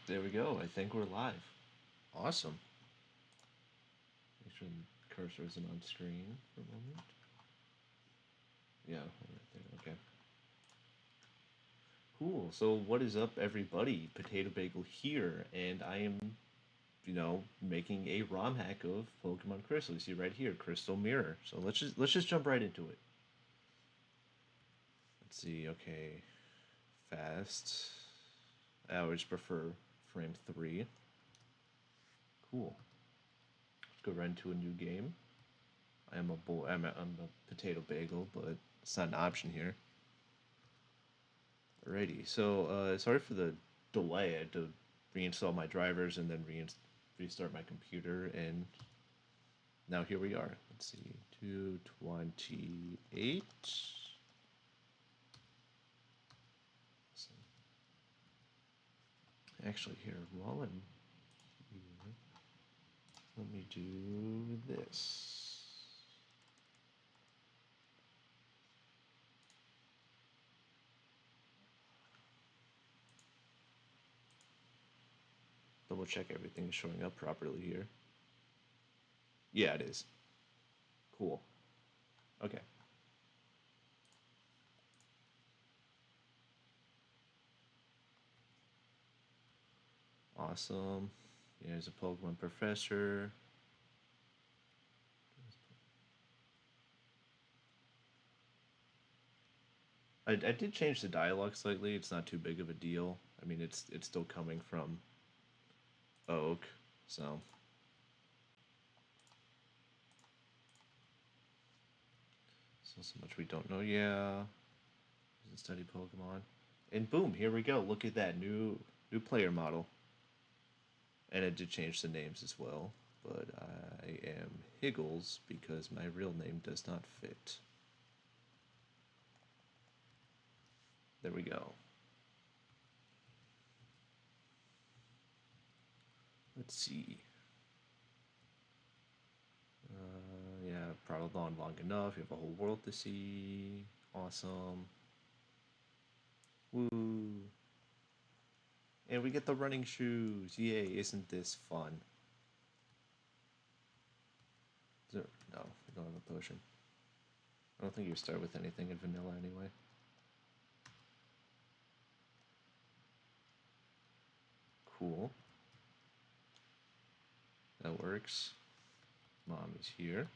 There we go. I think we're live. Awesome. Make sure the cursor isn't on screen for a moment. Yeah, right there. Okay. Cool. So, what is up, everybody? Potato Bagel here, and I am, making a ROM hack of Pokemon Crystal. You see right here, Crystal Mirror. So let's just jump right into it. Let's see. Okay, fast. I always prefer frame 3. Cool. Let's go right into a new game. I am a boy. I'm a potato bagel, but it's not an option here. Alrighty. So sorry for the delay. I had to reinstall my drivers and then restart my computer, and now here we are. Let's see, 228. Actually, here, while I'm here, let me do this. Double check everything is showing up properly here. Yeah, it is. Cool. Okay. Awesome. Here's a Pokemon Professor. I did change the dialogue slightly. It's not too big of a deal. I mean, it's still coming from Oak, so so much we don't know. Yeah, study Pokemon, and boom, here we go. Look at that new player model, and it did change the names as well. But I am Higgles because my real name does not fit. There we go. Let's see. Yeah, prowled on long enough. You have a whole world to see. Awesome. Woo. And we get the running shoes. Yay, isn't this fun? Is there, no, we don't have a potion. I don't think you start with anything in vanilla anyway. Cool. That works. Mom is here.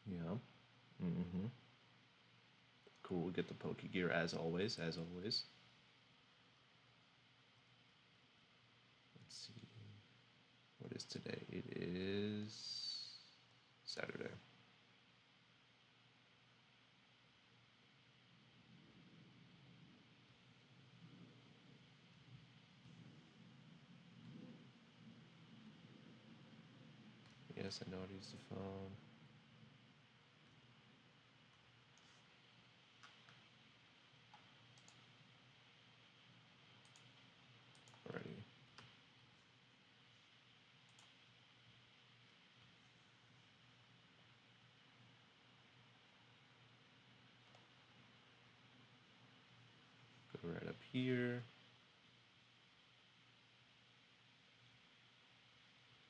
Yeah. Mm-hmm. Cool, we get the Poke Gear as always, as always. Let's see. What is today? It is Saturday. Yes, I know how to use the phone. Alrighty. Go right up here.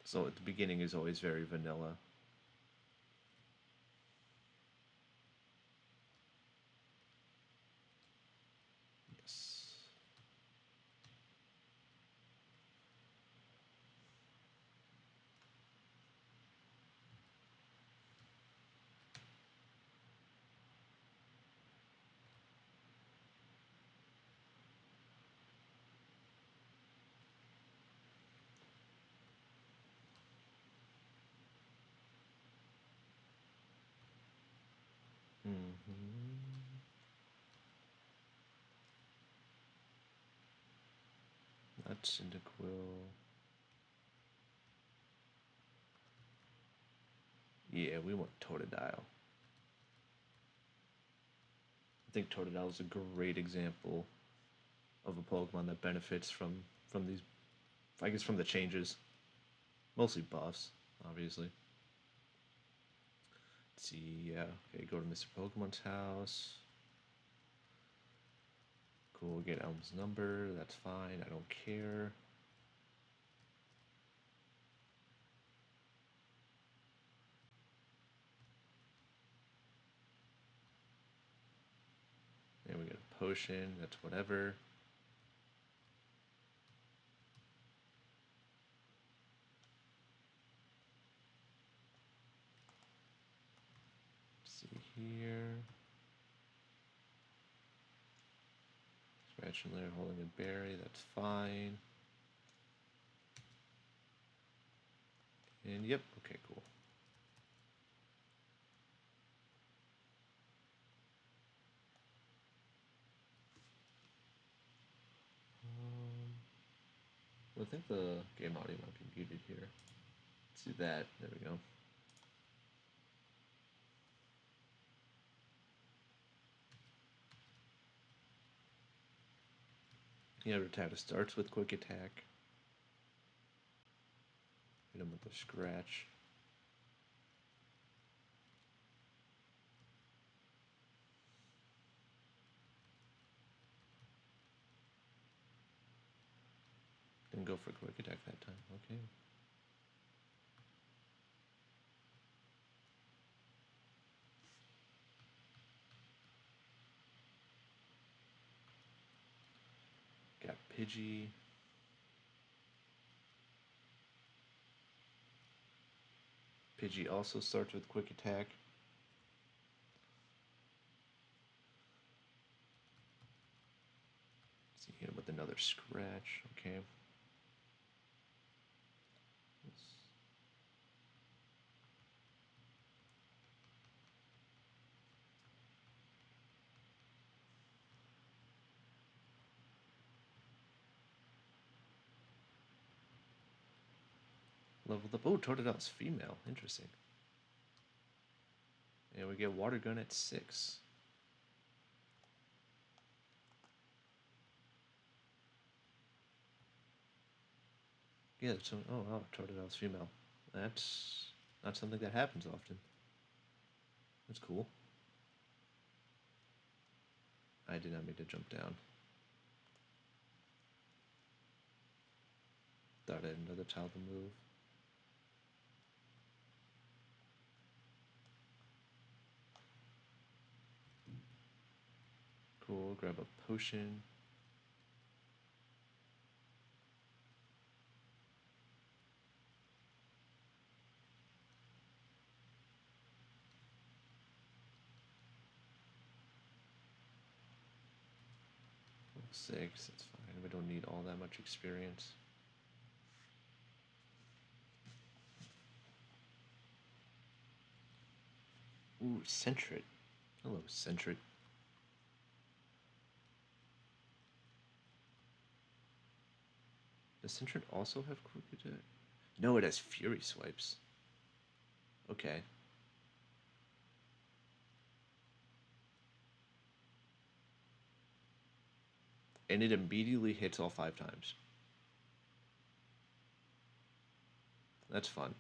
So at the beginning is always very vanilla. Yes. Mm-hmm. Not Cyndaquil. Yeah, we want Totodile. I think Totodile is a great example of a Pokemon that benefits from these, I guess, from the changes. Mostly buffs, obviously. Let's see, yeah. Okay, go to Mr. Pokemon's house. Cool, get Elm's number. That's fine. I don't care. And we get a potion. That's whatever. Let's see here. Scratch and layer holding a berry. That's fine. And yep. Okay, cool. I think the game audio might be muted here. Let's do that. There we go. Yeah, Rattata starts with quick attack. Hit him with a scratch. Didn't go for quick attack that time. Okay. Got Pidgey. Pidgey also starts with quick attack. See him with another scratch. Okay. Leveled up. Oh, Totodil's female. Interesting. And we get Water Gun at 6. Yeah, so, oh wow, Totodil's female. That's not something that happens often. That's cool. I did not mean to jump down. Thought I had another tile to move. Cool, grab a potion. Level 6, that's fine. We don't need all that much experience. Ooh, Sentret. Hello, Sentret. Does Sentret also have quick attack? No, it has Fury Swipes. Okay. And it immediately hits all 5 times. That's fun.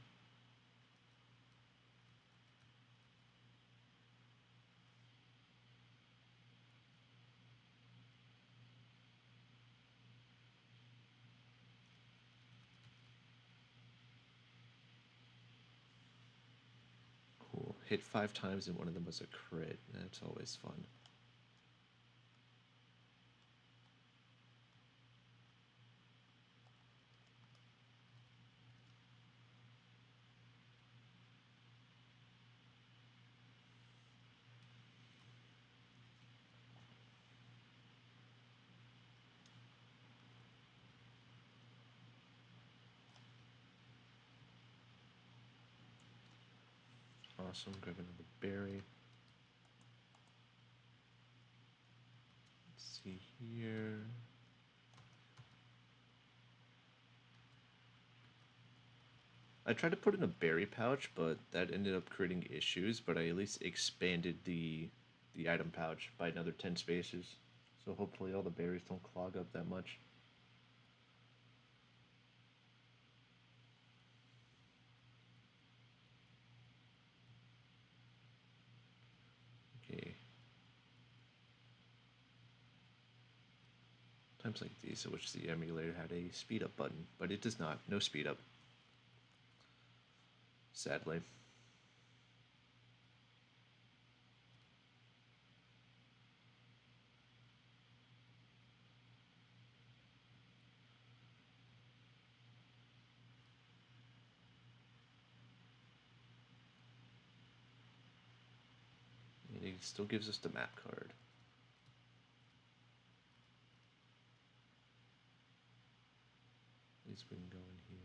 Cool. Hit 5 times and one of them was a crit. That's always fun. Awesome. Grab another berry. Let's see here. I tried to put in a berry pouch, but that ended up creating issues, but I at least expanded the item pouch by another 10 spaces. So hopefully all the berries don't clog up that much. Okay. Times like these, I wish the emulator had a speed up button, but it does not. No speed up. Sadly. And it still gives us the map card. At least we can go in here.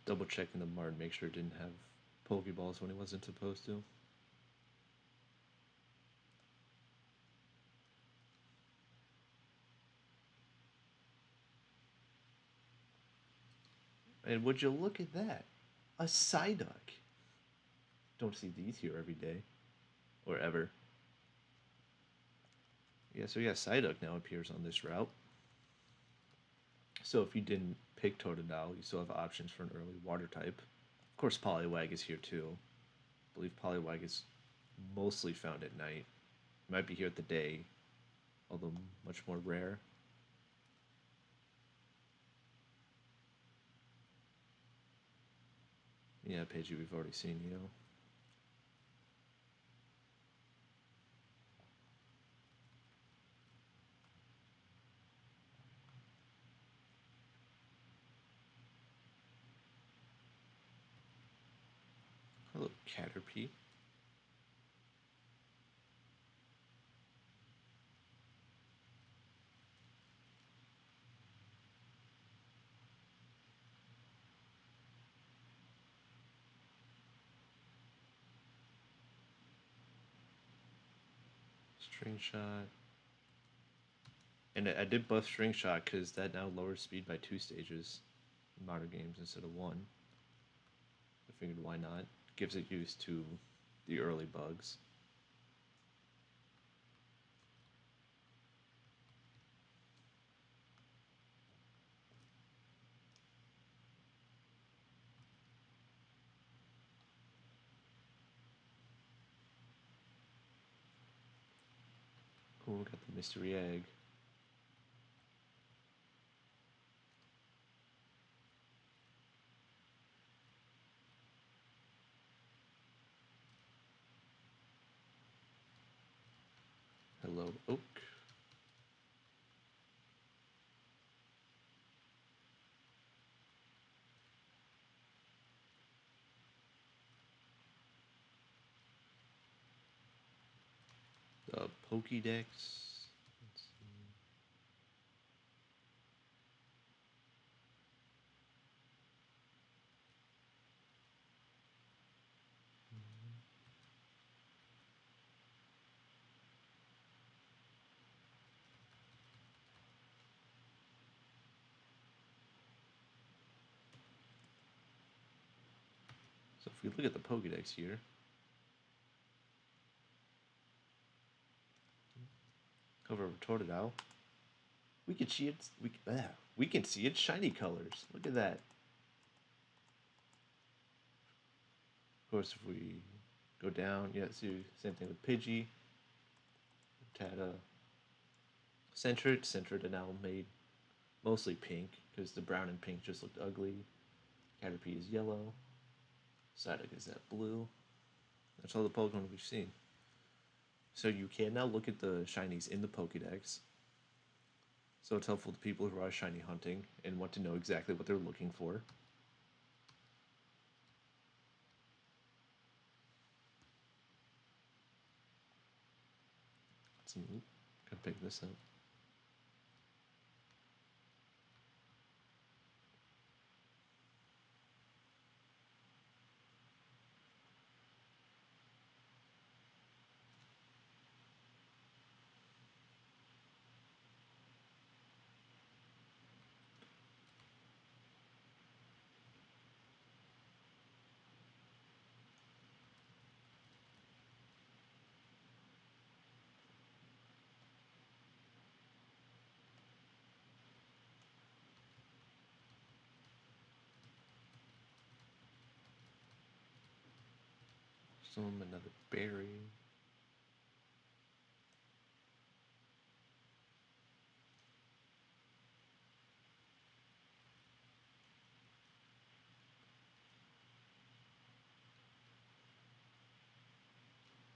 Double checking the Martin, make sure it didn't have Pokeballs when it wasn't supposed to. And would you look at that? A Psyduck. Don't see these here every day. Or ever. Yeah, so yeah, Psyduck now appears on this route. So if you didn't pick Totodile, you still have options for an early water type. Of course, Poliwag is here too. I believe Poliwag is mostly found at night. It might be here at the day, although much more rare. Yeah, Pidgey we've already seen, you know. Hello, Caterpie. String Shot. And I did buff String Shot because that now lowers speed by 2 stages in modern games instead of 1. I figured why not? Gives it use to the early bugs. Cool, got the mystery egg. Hello, Oak. The Pokédex. Let's see. So if we look at the Pokédex here, cover of Totodile, we can see its we can see its shiny colors. Look at that. Of course, if we go down, yeah, see same thing with Pidgey, Tata, Centred, and now made mostly pink because the brown and pink just looked ugly. Caterpie is yellow. Psyduck is that blue. That's all the Pokemon we've seen. So you can now look at the shinies in the Pokédex. So it's helpful to people who are shiny hunting and want to know exactly what they're looking for. Let's see. Can pick this up. Awesome, another berry.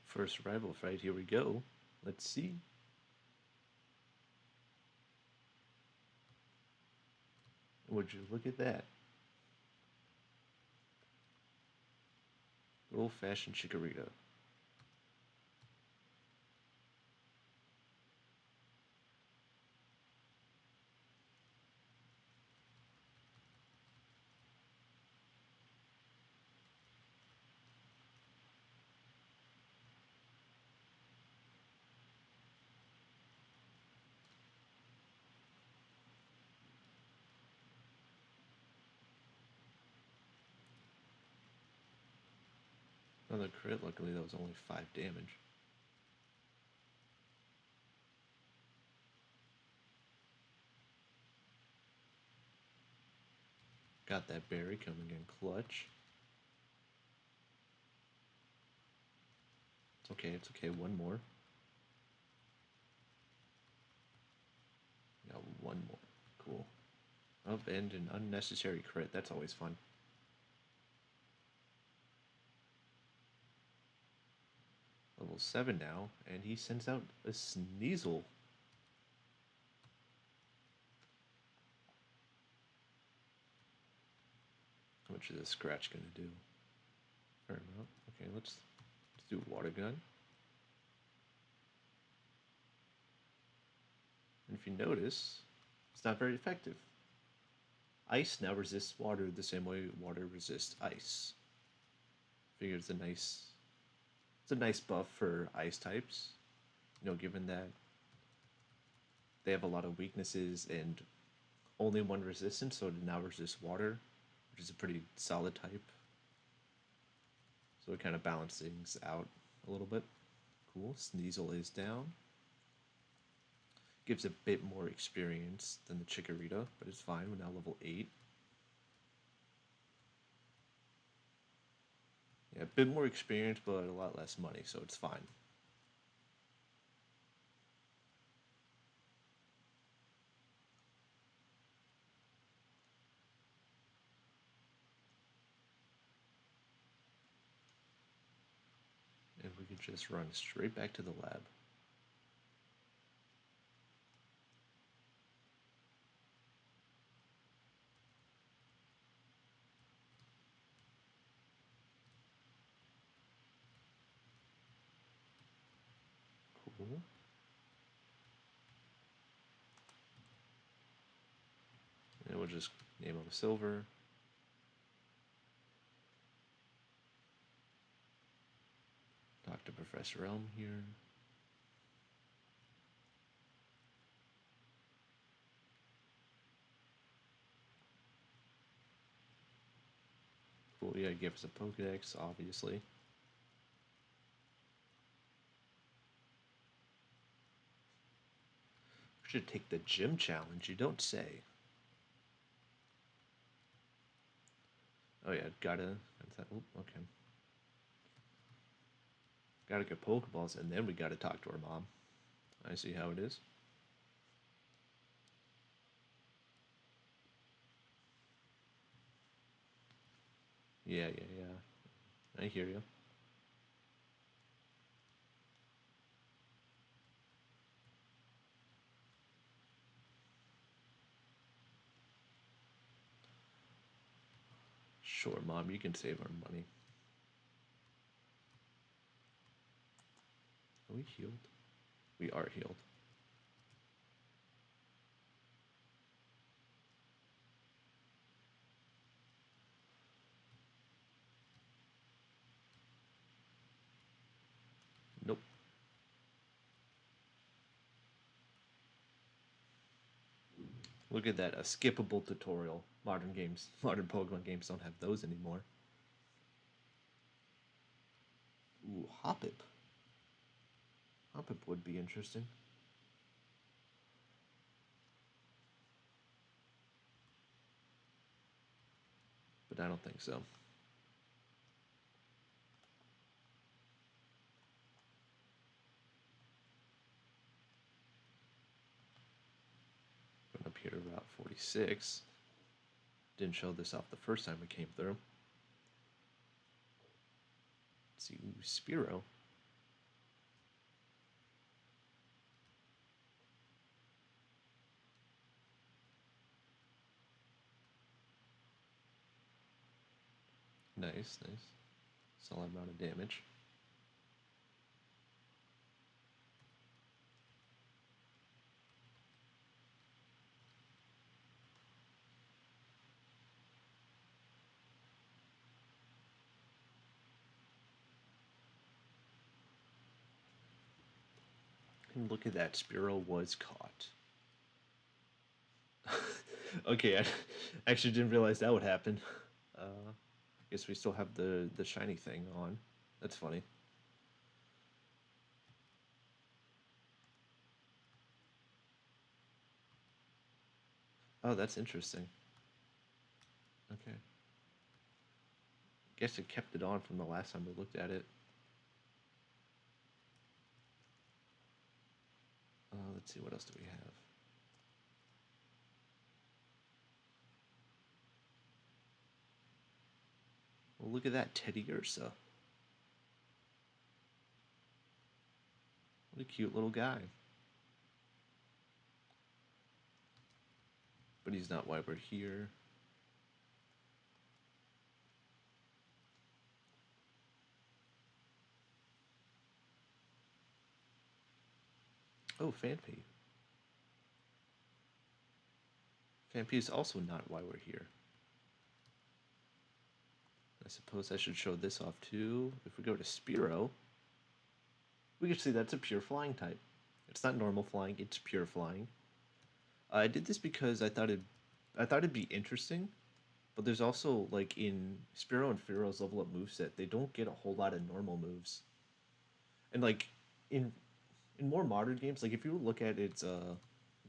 First rival fight, here we go. Let's see. Would you look at that? Good old-fashioned chikorita. Another crit, luckily that was only 5 damage. Got that berry coming in clutch. It's okay, one more. Got one more. Cool. Oh, and an unnecessary crit, that's always fun. Level 7 now, and he sends out a Sneasel. How much is a scratch gonna do? Fair amount. Okay, let's do water gun. And if you notice, it's not very effective. Ice now resists water the same way water resists ice. Figure it's a nice buff for ice types. You know, given that they have a lot of weaknesses and only one resistance, so it now resists water, which is a pretty solid type. So it kind of balances things out a little bit. Cool. Sneasel is down. Gives a bit more experience than the Chikorita, but it's fine. We're now level 8. Yeah, a bit more experience, but a lot less money, so it's fine. And we can just run straight back to the lab. Cool. And we'll just name him Silver. Talk to Professor Elm here. Cool, yeah, give us a Pokedex, obviously. We should take the gym challenge, you don't say. Oh yeah, gotta... Oh, okay. Gotta get Pokeballs, and then we gotta talk to our mom. I see how it is. Yeah. I hear you. Sure, Mom, you can save our money. Are we healed? We are healed. Nope. Look at that, a skippable tutorial. Modern Pokemon games don't have those anymore. Ooh, Hoppip. Hoppip would be interesting. But I don't think so. 46. Didn't show this off the first time we came through. Let's see, ooh, Spearow. Nice, nice. Solid amount of damage. And look at that, Spearow was caught. Okay, I actually didn't realize that would happen. Guess we still have the shiny thing on. That's funny. Oh, that's interesting. Okay. Guess it kept it on from the last time we looked at it. Let's see, what else do we have? Well, look at that, Teddy Ursa. What a cute little guy. But he's not why we're here. Oh, Fanpy. Fanpy is also not why we're here. I suppose I should show this off too. If we go to Spearow, we can see that's a pure flying type. It's not normal flying, it's pure flying. I did this because I thought it'd be interesting, but there's also like in Spearow and Fearow's level up moveset, they don't get a whole lot of normal moves. And like in more modern games, like if you look at its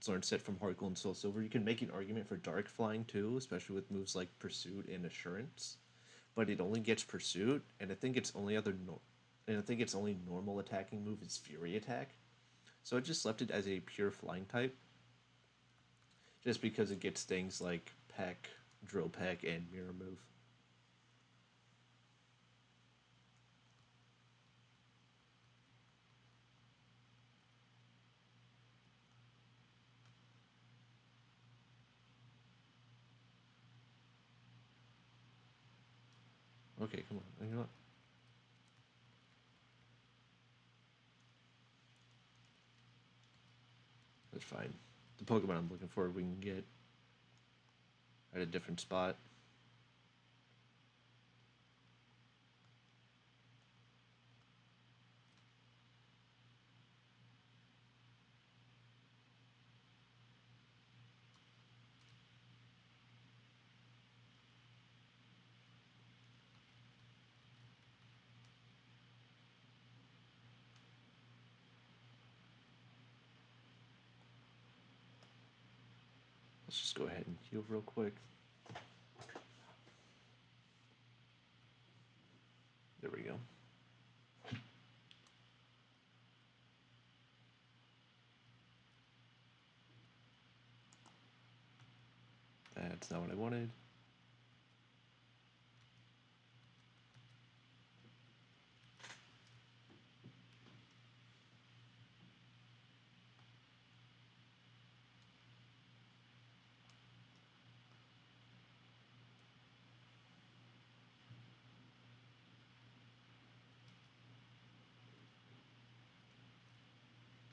learn set from Heart Gold and Soul Silver, you can make an argument for dark flying too, especially with moves like Pursuit and Assurance. But it only gets Pursuit, and I think its only normal attacking move is Fury Attack. So I just left it as a pure flying type, just because it gets things like Peck, Drill Peck, and Mirror Move. Okay, come on. You know what? That's fine. The Pokemon I'm looking for, we can get at a different spot. Let's just go ahead and heal real quick. There we go. That's not what I wanted.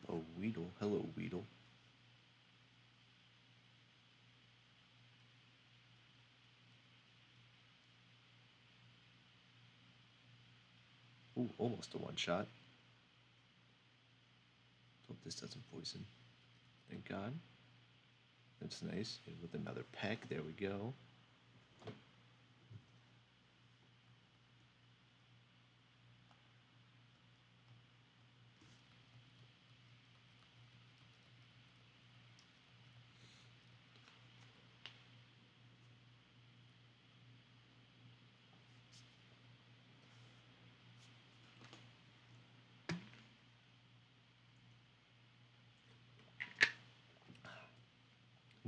Oh, Weedle. Hello, Weedle. Ooh, almost a one-shot. Hope this doesn't poison. Thank God. That's nice. And with another peck, there we go.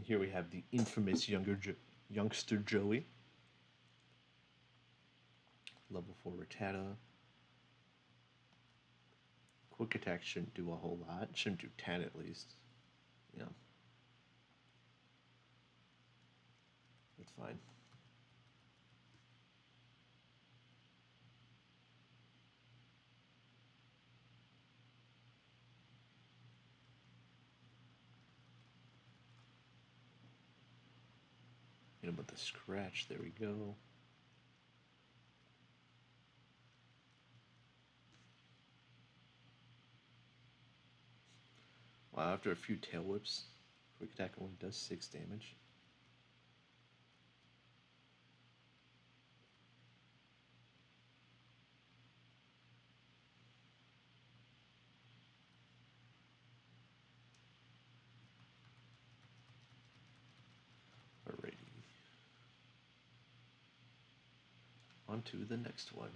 Here we have the infamous youngster Joey. Level 4 Rattata. Quick attack shouldn't do a whole lot. Shouldn't do 10 at least. Yeah. That's fine. Hit him with the scratch. There we go. Wow, after a few tail whips, quick attack only does 6 damage. Alrighty. On to the next one.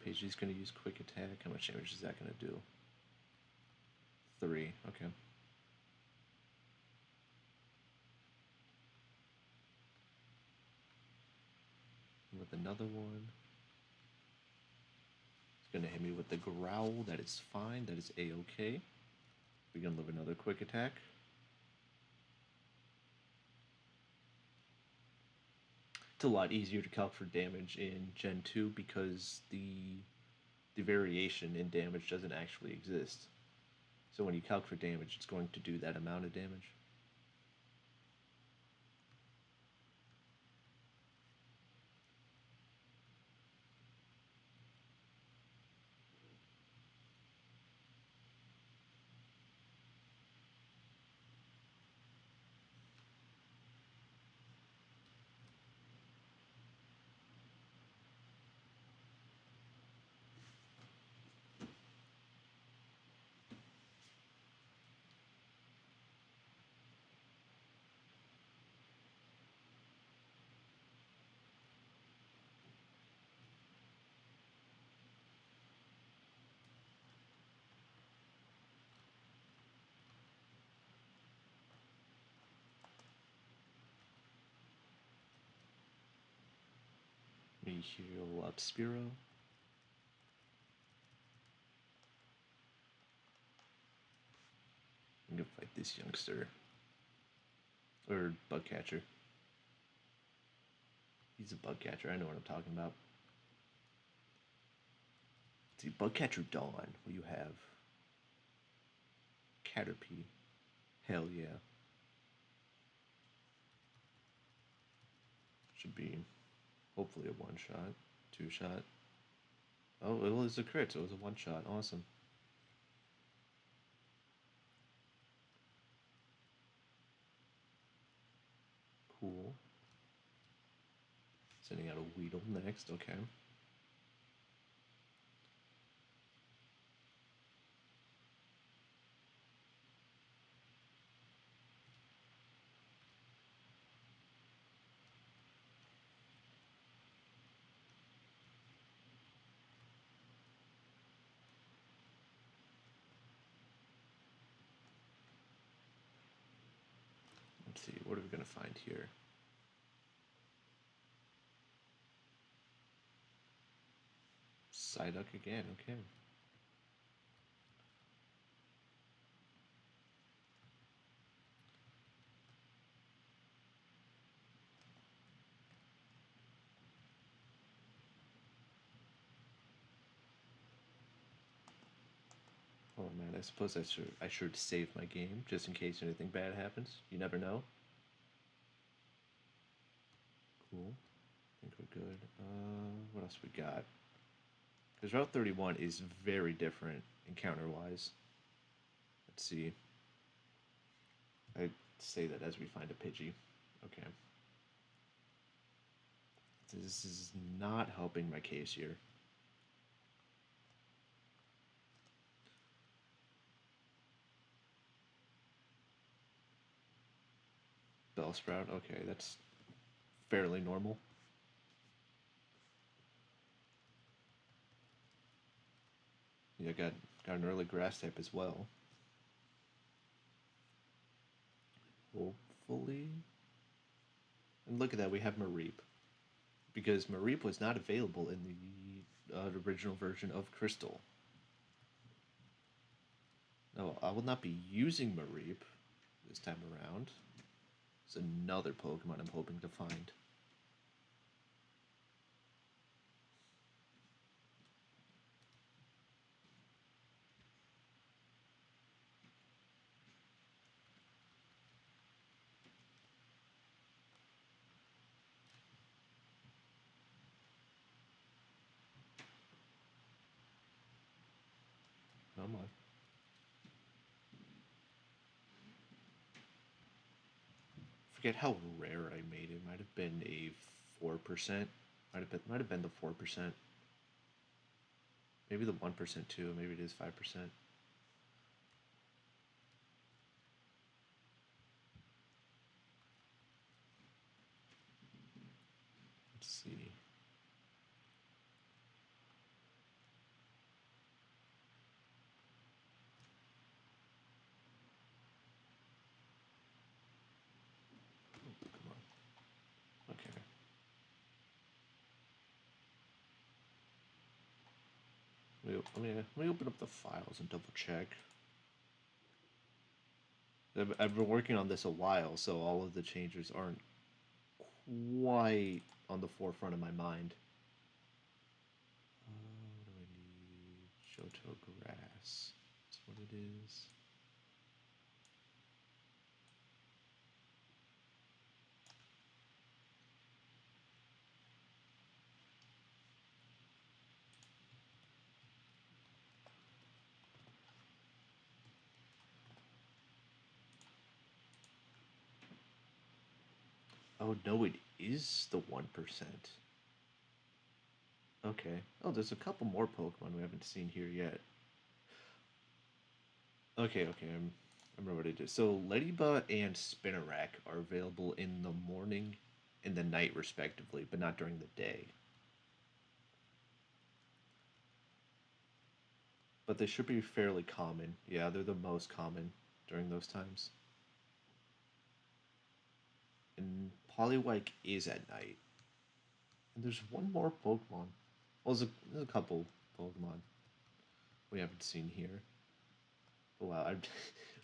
Pidgey's going to use quick attack. How much damage is that going to do? 3. Okay. With another one. It's going to hit me with the growl. That is fine. That is a-okay. We're going to live another quick attack. It's a lot easier to calc for damage in Gen 2 because the variation in damage doesn't actually exist. So when you calc for damage, it's going to do that amount of damage. Me heal up Spearow. I'm gonna fight this youngster. Or bug catcher. He's a bug catcher, I know what I'm talking about. Let's see, bug catcher Dawn. What do you have? Caterpie. Hell yeah. Should be hopefully a one shot, 2 shot. Oh, it was a crit, so it was a 1 shot. Awesome. Cool. Sending out a Weedle next, okay. Let's see, what are we going to find here? Psyduck again, okay. Oh man, I suppose I should save my game just in case anything bad happens. You never know. Cool. I think we're good. What else we got? Because Route 31 is very different encounter-wise. Let's see. I say that as we find a Pidgey. Okay. This is not helping my case here. Bellsprout. Okay, that's fairly normal. Yeah, got an early grass type as well. Hopefully. And look at that, we have Mareep. Because Mareep was not available in the original version of Crystal. No, I will not be using Mareep this time around. It's another Pokemon I'm hoping to find. Come on. Forget how rare I made it. Might have been a 4%. Might have been the 4%. Maybe the 1% too. Maybe it is 5%. Let's see. Oh, come on. Okay. Let me open up the files and double check. I've been working on this a while, so all of the changes aren't quite on the forefront of my mind. What do I need? Shoto grass. That's what it is. Oh no, it is the 1%. Okay. Oh, there's a couple more Pokemon we haven't seen here yet. Okay, I remember what it is. So Ladybug and Spinarak are available in the morning and the night respectively, but not during the day. But they should be fairly common. Yeah, they're the most common during those times. And Poliwhite is at night. And there's one more Pokemon. Well, there's a couple Pokemon we haven't seen here. Oh, wow, I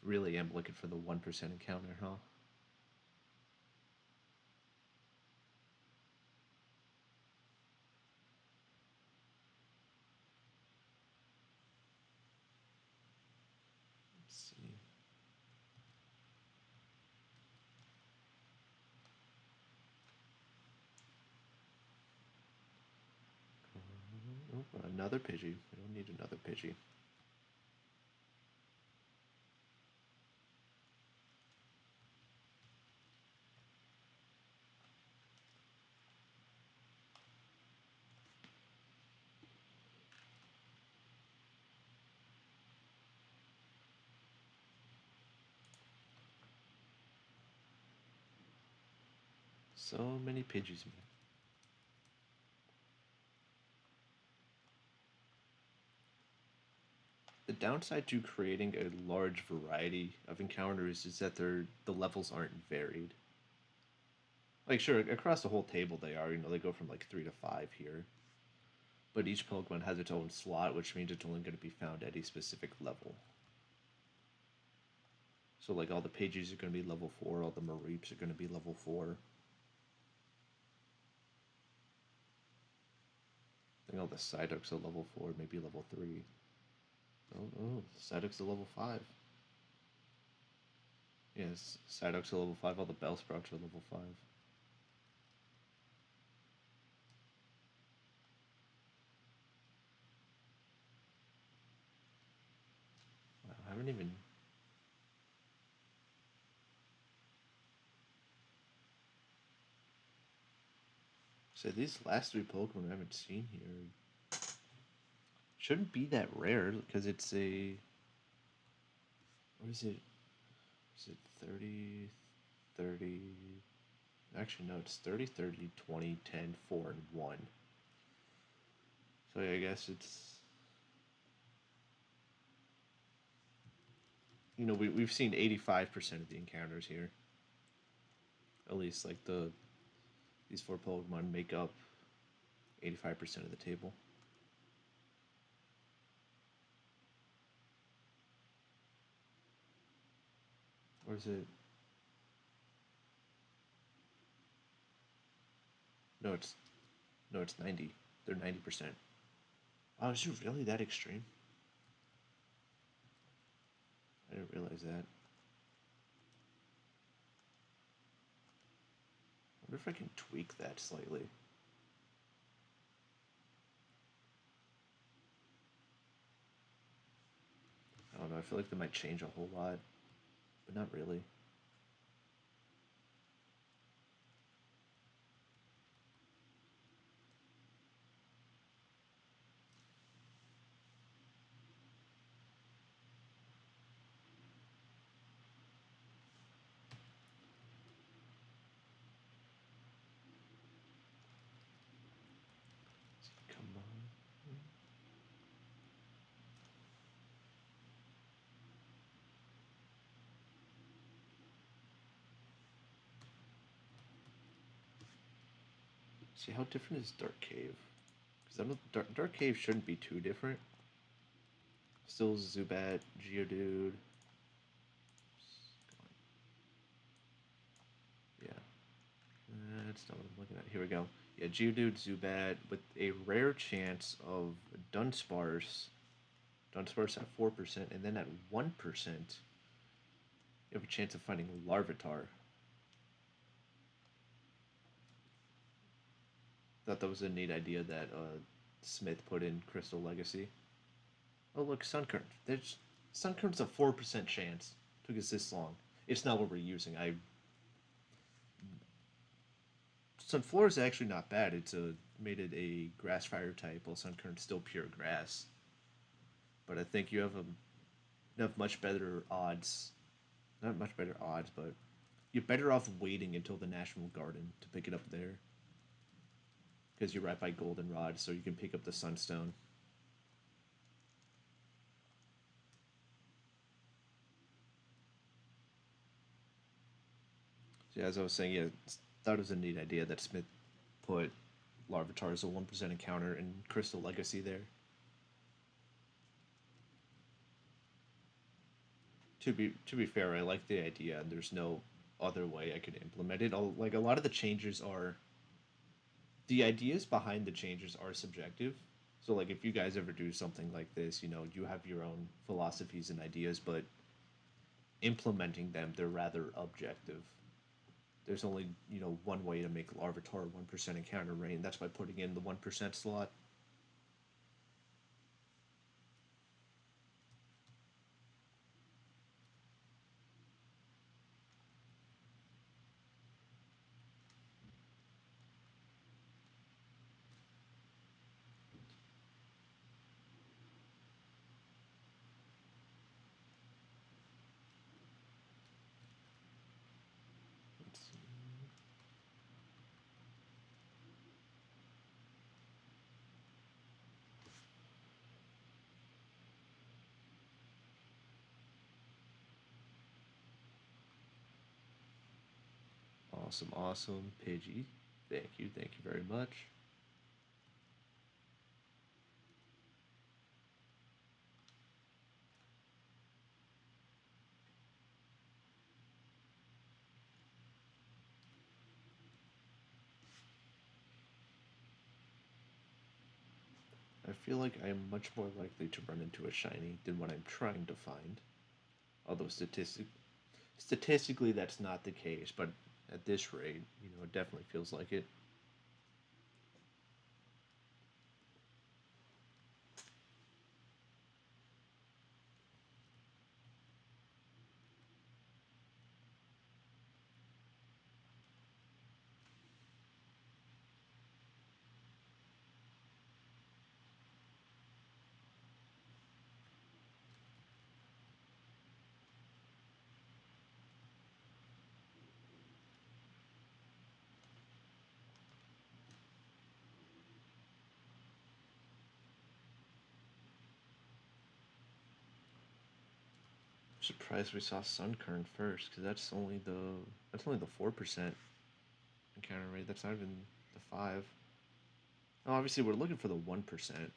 really am looking for the 1% encounter, huh? Let's see. Oh, another Pidgey. We don't need another Pidgey. So many Pidgeys, man. The downside to creating a large variety of encounters is that the levels aren't varied. Like sure, across the whole table they are. They go from like 3 to 5 here. But each Pokemon has its own slot, which means it's only going to be found at a specific level. So like all the Pidgeys are going to be level 4, all the Mareeps are going to be level 4. I think all the Psyducks are level 4, maybe level 3. Oh, Psyducks are level 5. Yes, Psyducks are level 5, all the Bellsprouts are level 5. Wow, I haven't even... So these last 3 Pokemon I haven't seen here shouldn't be that rare, because it's a... What is it? Is it 30... 30. Actually, no, it's 30, 30, 20, 10, 4, and 1. So yeah, I guess it's. We've seen 85% of the encounters here. At least, like, these four Pokemon make up 85% of the table. Or is it? No, it's 90. They're 90%. Oh, is it really that extreme? I didn't realize that. I wonder if I can tweak that slightly. I don't know. I feel like they might change a whole lot, but not really. Come on. See, how different is Dark Cave? Because I don't. Dark Cave shouldn't be too different. Still Zubat, Geodude. Yeah. That's not what I'm looking at. Here we go. Yeah, Geodude, Zubat with a rare chance of Dunsparce. Dunsparce at 4%, and then at 1%, you have a chance of finding Larvitar. Thought that was a neat idea that Smith put in Crystal Legacy. Oh look, Sunkern. There's Sunkern's a 4% chance. Took us this long. It's not what we're using. Sunflora is actually not bad. It's made it a grass fire type, while Sunkern's still pure grass. But I think you have much better odds. Not much better odds, but you're better off waiting until the National Garden to pick it up there. Because you're right by Goldenrod, so you can pick up the Sunstone. So yeah, as I was saying, yeah, thought it was a neat idea that Smith put Larvitar as a 1% encounter and Crystal Legacy there. To be fair, I like the idea, and there's no other way I could implement it. Like a lot of the changes are the ideas behind the changes are subjective. So like if you guys ever do something like this, you have your own philosophies and ideas, but implementing them, they're rather objective. There's only, one way to make Larvitar 1% encounter rate, and that's by putting in the 1% slot. Let's see. Awesome, awesome, Pidgey. Thank you very much. I feel like I am much more likely to run into a shiny than what I'm trying to find. Although statistically that's not the case, but at this rate, it definitely feels like it. Surprised we saw Sunkern first, because that's only the 4% encounter rate. That's not even the 5. Oh, obviously we're looking for the 1%.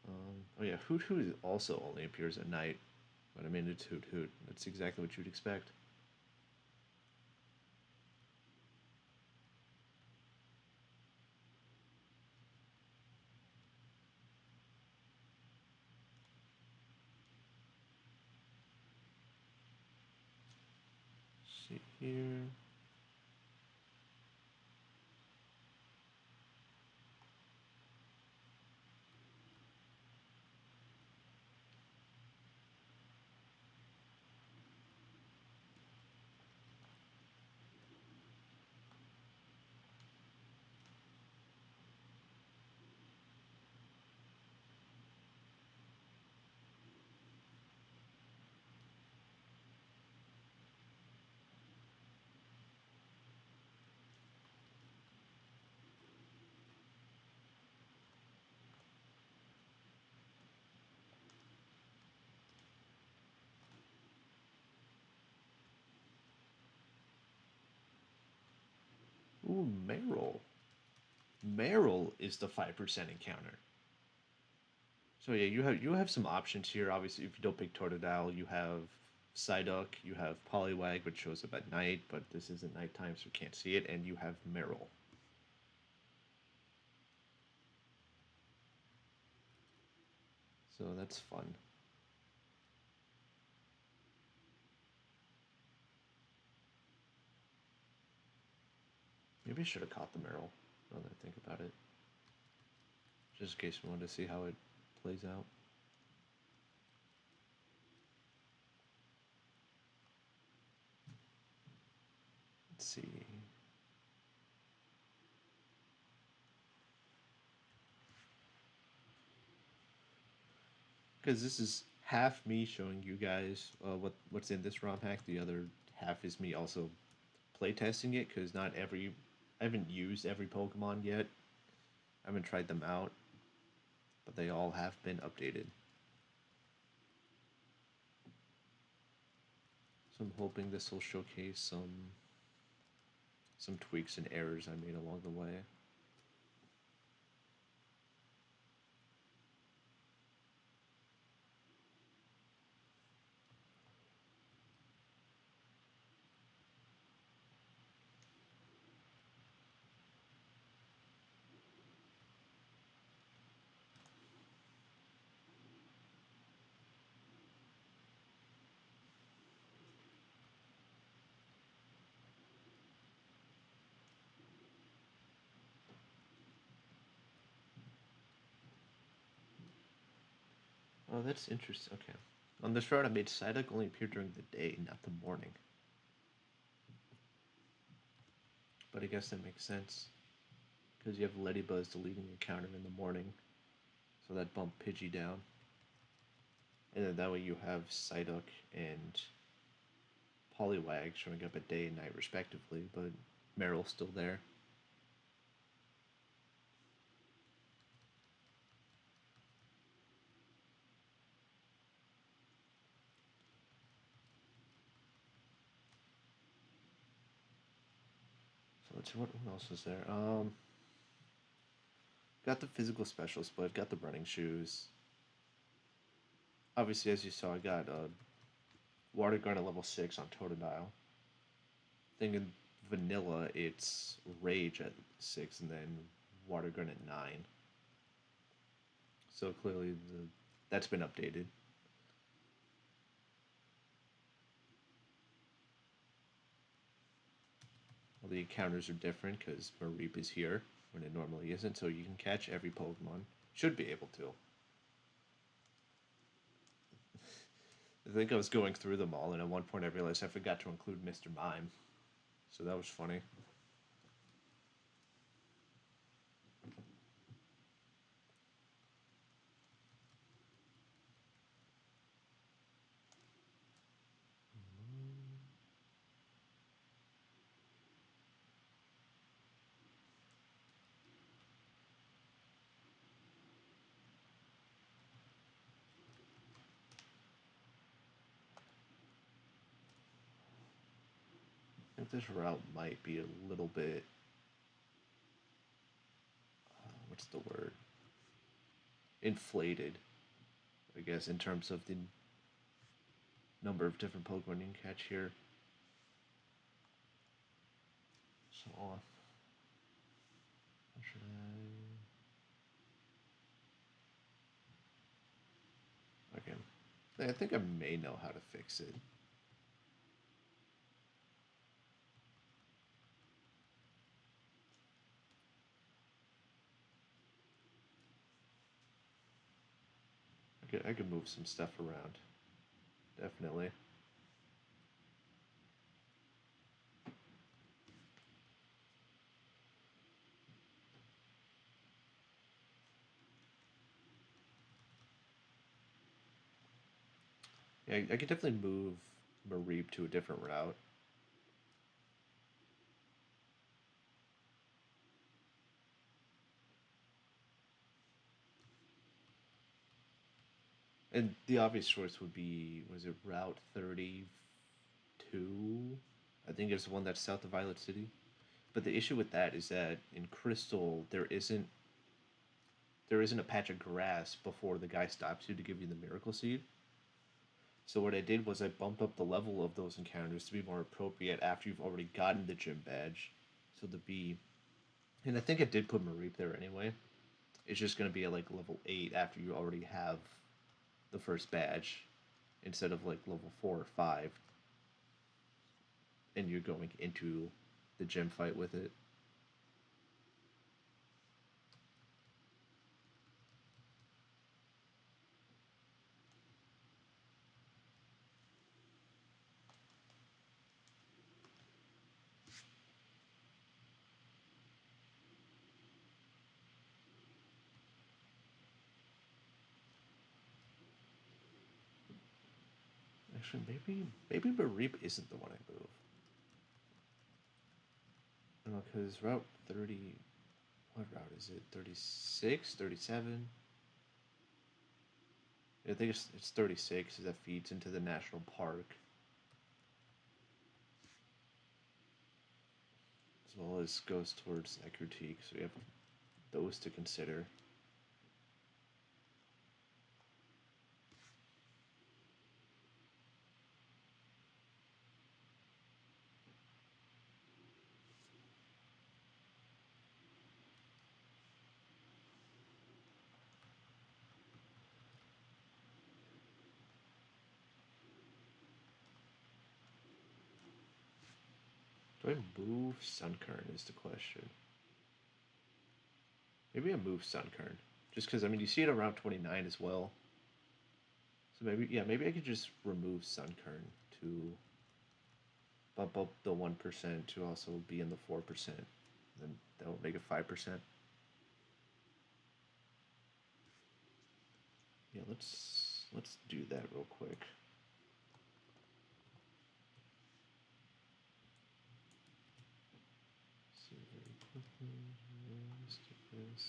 Oh yeah, Hoot Hoot also only appears at night, but I mean it's Hoot Hoot. That's exactly what you'd expect. See here. Ooh, Meryl. Meryl is the 5% encounter. So yeah, you have some options here. Obviously, if you don't pick Totodile, you have Psyduck, you have Poliwag, which shows up at night, but this isn't nighttime, so you can't see it, and you have Meryl. So that's fun. Maybe I should have caught the Meryl, now that I think about it. Just in case we wanted to see how it plays out. Let's see. Because this is half me showing you guys what's in this ROM hack. The other half is me also playtesting it, because I haven't used every Pokemon yet. I haven't tried them out, but they all have been updated. So I'm hoping this will showcase some tweaks and errors I made along the way. Oh, that's interesting. Okay. On this route, I made Psyduck only appear during the day, not the morning. But I guess that makes sense, because you have Ladybuzz deleting your counter in the morning, so that bumped Pidgey down. And then that way you have Psyduck and Poliwag showing up at day and night respectively, but Meryl's still there. So let's see what else is there. Got the physical specials, but I've got the running shoes. Obviously, as you saw, I got Water Gun at level 6 on Totodile. Thing in vanilla, it's Rage at 6 and then Water Gun at 9. So clearly that's been updated. Well, the encounters are different because Mareep is here when it normally isn't, so you can catch every Pokemon. Should be able to. I think I was going through them all, and at one point I realized I forgot to include Mr. Mime. So that was funny. like this route might be a little bit, what's the word? Inflated, I guess, in terms of the number of different Pokemon you can catch here. So, should I? Okay. I think I may know how to fix it. I could move some stuff around. Definitely. Yeah, I could definitely move Mareep to a different route. And the obvious choice would be, was it Route 32? I think it's the one that's south of Violet City. But the issue with that is that in Crystal there isn't a patch of grass before the guy stops you to give you the Miracle Seed. So what I did was I bumped up the level of those encounters to be more appropriate after you've already gotten the gym badge. So the B, and I think I did put Mareep there anyway. It's just going to be at like level 8 after you already have the first badge instead of like level 4 or 5, and you're going into the gym fight with it. Actually, maybe Mareep isn't the one I move. No, because Route 30. What route is it? 36? 37? I think it's 36 that feeds into the national park. As well as goes towards Ecruteak, so we have those to consider. Do I move Sunkern is the question. Maybe I move Sunkern. Just because, I mean, you see it around 29 as well. So maybe I could just remove Sunkern to bump up the 1% to also be in the 4%. Then that will make it 5%. Yeah, let's do that real quick. See very quickly. Let's do this.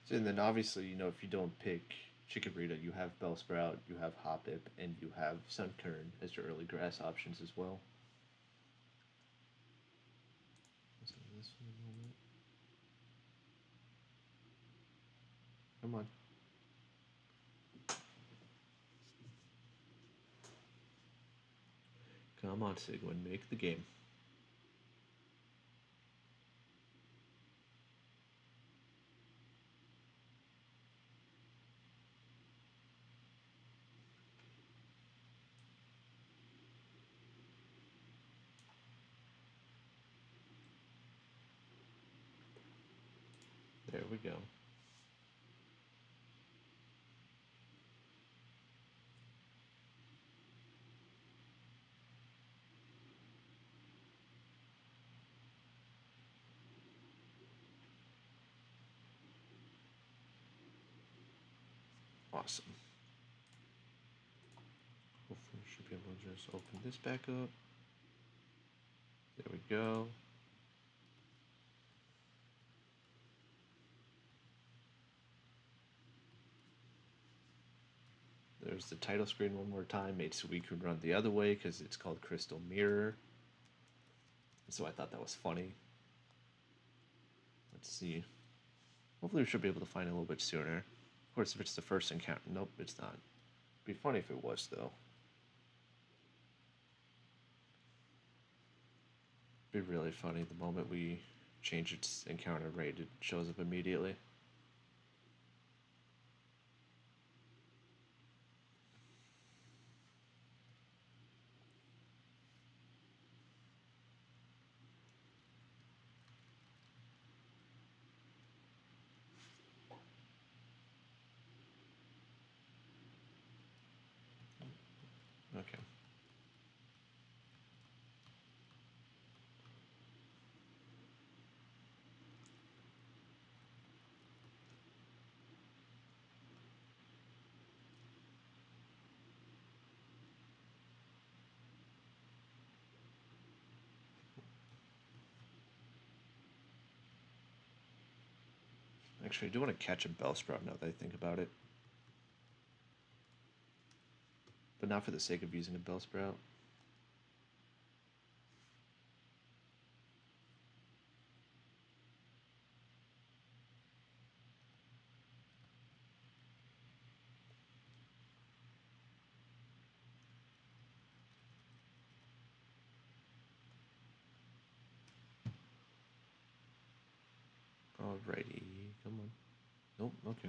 So, and then obviously, if you don't pick Chikorita, you have Bellsprout, you have Hoppip, and you have Sunkern as your early grass options as well. This for a moment. Come on. Come on, Sigwin, make the game. we go. Awesome. Hopefully we should be able to just open this back up. There we go. There's the title screen one more time, made so we could run the other way because it's called Crystal Mirror. So I thought that was funny. Let's see. Hopefully we should be able to find it a little bit sooner. Of course, if it's the first encounter, nope, it's not. It'd be funny if it was, though. It'd be really funny the moment we change its encounter rate, it shows up immediately. Okay. Actually, I do want to catch a Bellsprout now that I think about it. But not for the sake of using a Bellsprout. Alrighty, come on. Nope, okay.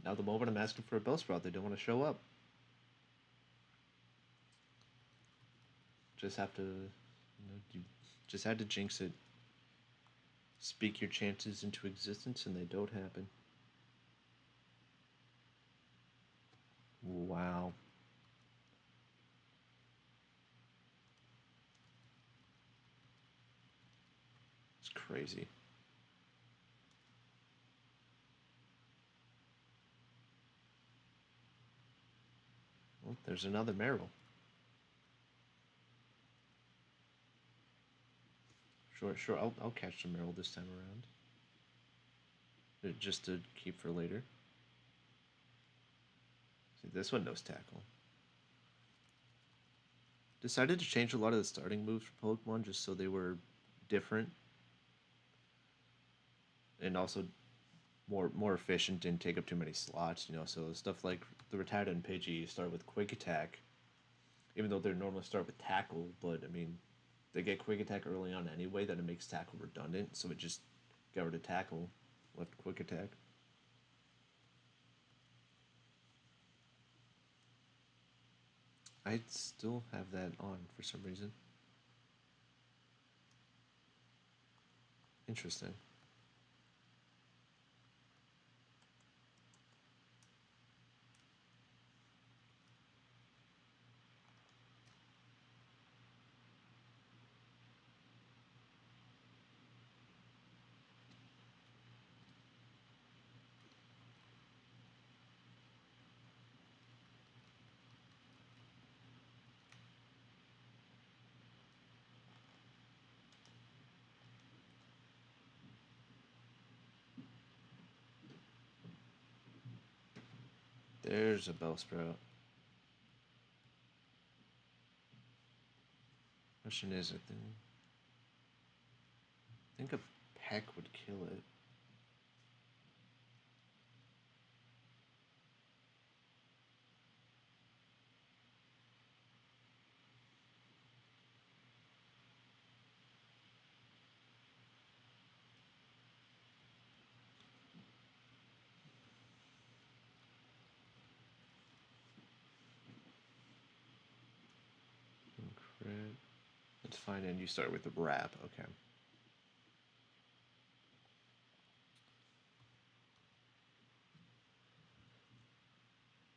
Now the moment I'm asking for a Bellsprout, they don't want to show up. Just have to, you just had to jinx it. Speak your chances into existence and they don't happen. Wow. It's crazy. Well, there's another Meryl. Sure, I'll catch the Meryl this time around. Just to keep for later. See, this one knows tackle. Decided to change a lot of the starting moves for Pokemon just so they were different. And also more efficient, didn't take up too many slots, so stuff like the Rattata and Pidgey start with Quick Attack, even though they normally start with Tackle, but I mean, they get Quick Attack early on anyway, that it makes Tackle redundant, so it just got rid of Tackle, left Quick Attack. I still have that on for some reason. Interesting. There's a Bellsprout. Question is, I think a Peck would kill it. Crit. That's fine, and you start with the Wrap, okay.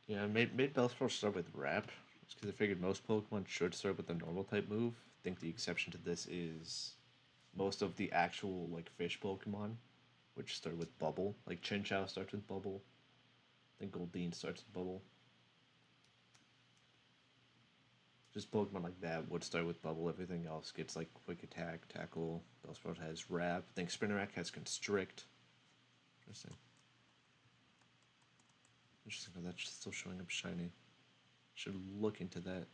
Yeah, I made Bellsprout start with Wrap, just because I figured most Pokemon should start with the normal type move. I think the exception to this is most of the actual like fish Pokemon, which start with Bubble. Like Chinchou starts with Bubble. I think Goldeen starts with Bubble. Just Pokemon like that would start with Bubble. Everything else gets like Quick Attack, Tackle. Bellsprout has Wrap. I think Spinarak has Constrict. Interesting. Interesting. Oh, that's still showing up shiny. Should look into that.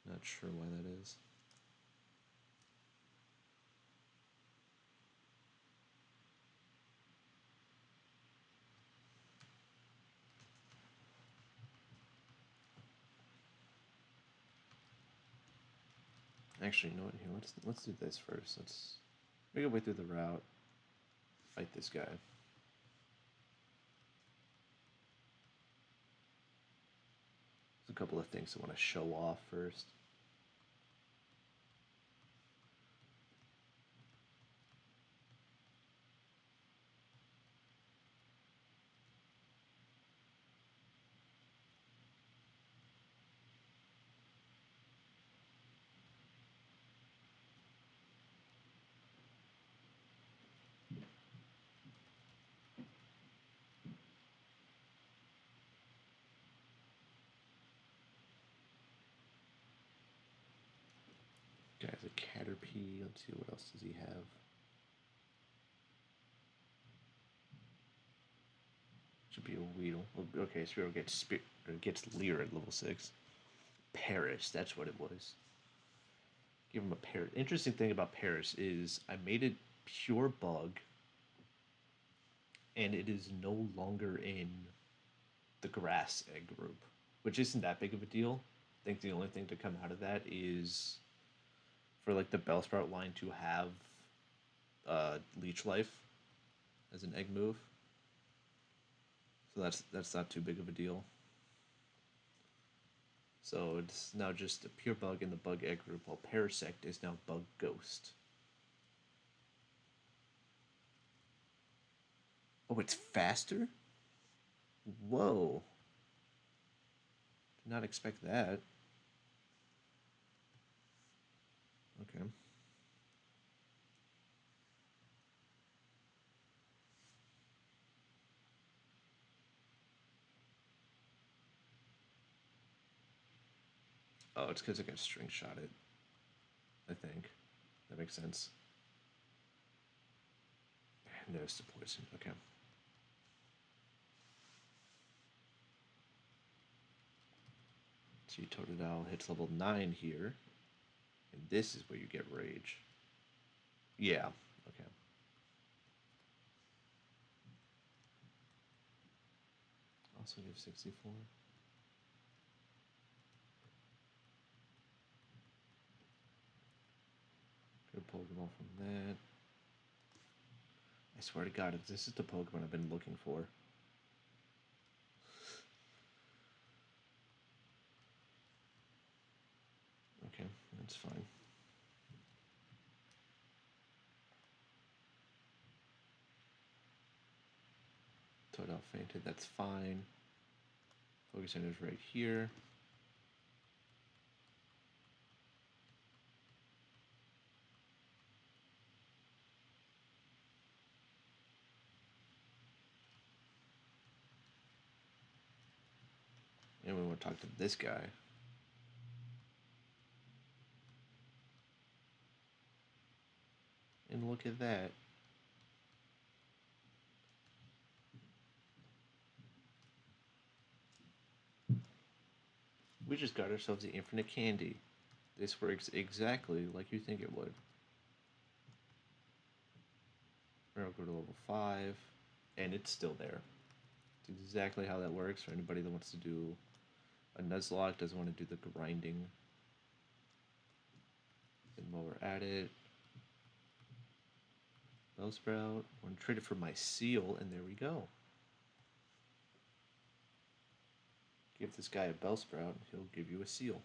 Not sure why that is. Actually, you know what? Here, let's do this first. Let's make our way through the route. Fight this guy. There's a couple of things I want to show off first. Guy's a Caterpie. Let's see, what else does he have? Should be a Weedle. Okay, Spearow gets Leer at level 6. Paris, that's what it was. Give him a Paris. Interesting thing about Paris is I made it pure bug, and it is no longer in the grass egg group, which isn't that big of a deal. I think the only thing to come out of that is for like the Bellsprout line to have Leech Life as an egg move. So that's not too big of a deal. So it's now just a pure bug in the bug egg group, while Parasect is now bug ghost. Oh, it's faster? Whoa. Did not expect that. Okay. Oh, it's because I can string shot it. I think. That makes sense. And there's the poison. Okay. So you Totodile hits level 9 here. And this is where you get Rage. Yeah. Okay. Also give 64. Good Pokeball from that. I swear to God, if this is the Pokemon I've been looking for. Okay, that's fine. Totodile fainted, that's fine. Focus Center's right here. And we want to talk to this guy. And look at that. We just got ourselves the infinite candy. This works exactly like you think it would. We're gonna go to level 5, and it's still there. It's exactly how that works for anybody that wants to do a Nuzlocke, doesn't want to do the grinding. And while we're at it, Bellsprout, I want to trade it for my seal, and there we go. Give this guy a Bellsprout, he'll give you a seal.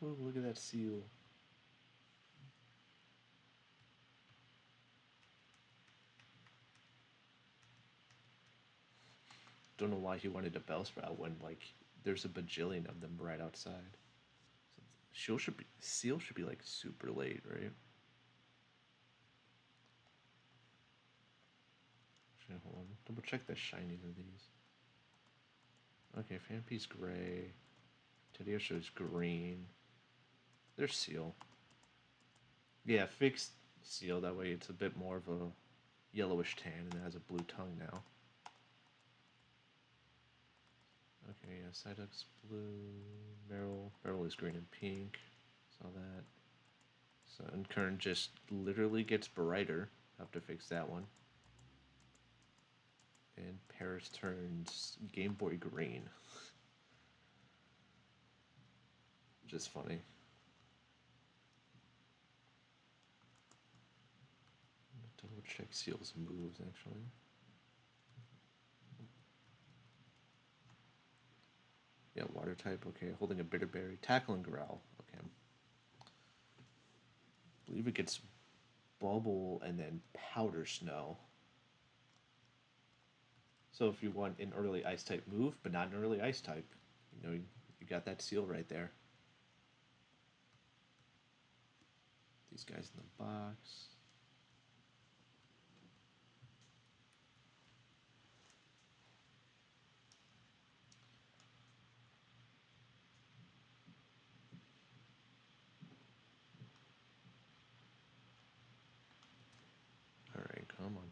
Oh, look at that seal. Don't know why he wanted a Bellsprout when, like, there's a bajillion of them right outside. Seal should be like super late, right? Actually, hold on. Double check the shinies of these. Okay, Phanpy's gray. Teddiosho's green. There's Seal. Yeah, fixed Seal. That way it's a bit more of a yellowish tan and it has a blue tongue now. Okay, yeah, Psyduck's blue. Meryl is green and pink. Saw that. So, and Kern just literally gets brighter. Have to fix that one. And Paris turns Game Boy green. Just funny. Double check Seal's moves actually. Yeah, water type, okay. Holding a bitter berry. Tackle and growl. Okay. I believe it gets bubble and then powder snow. So if you want an early ice type move, but not an early ice type, you know, you got that Seal right there. These guys in the box. Alright, come on.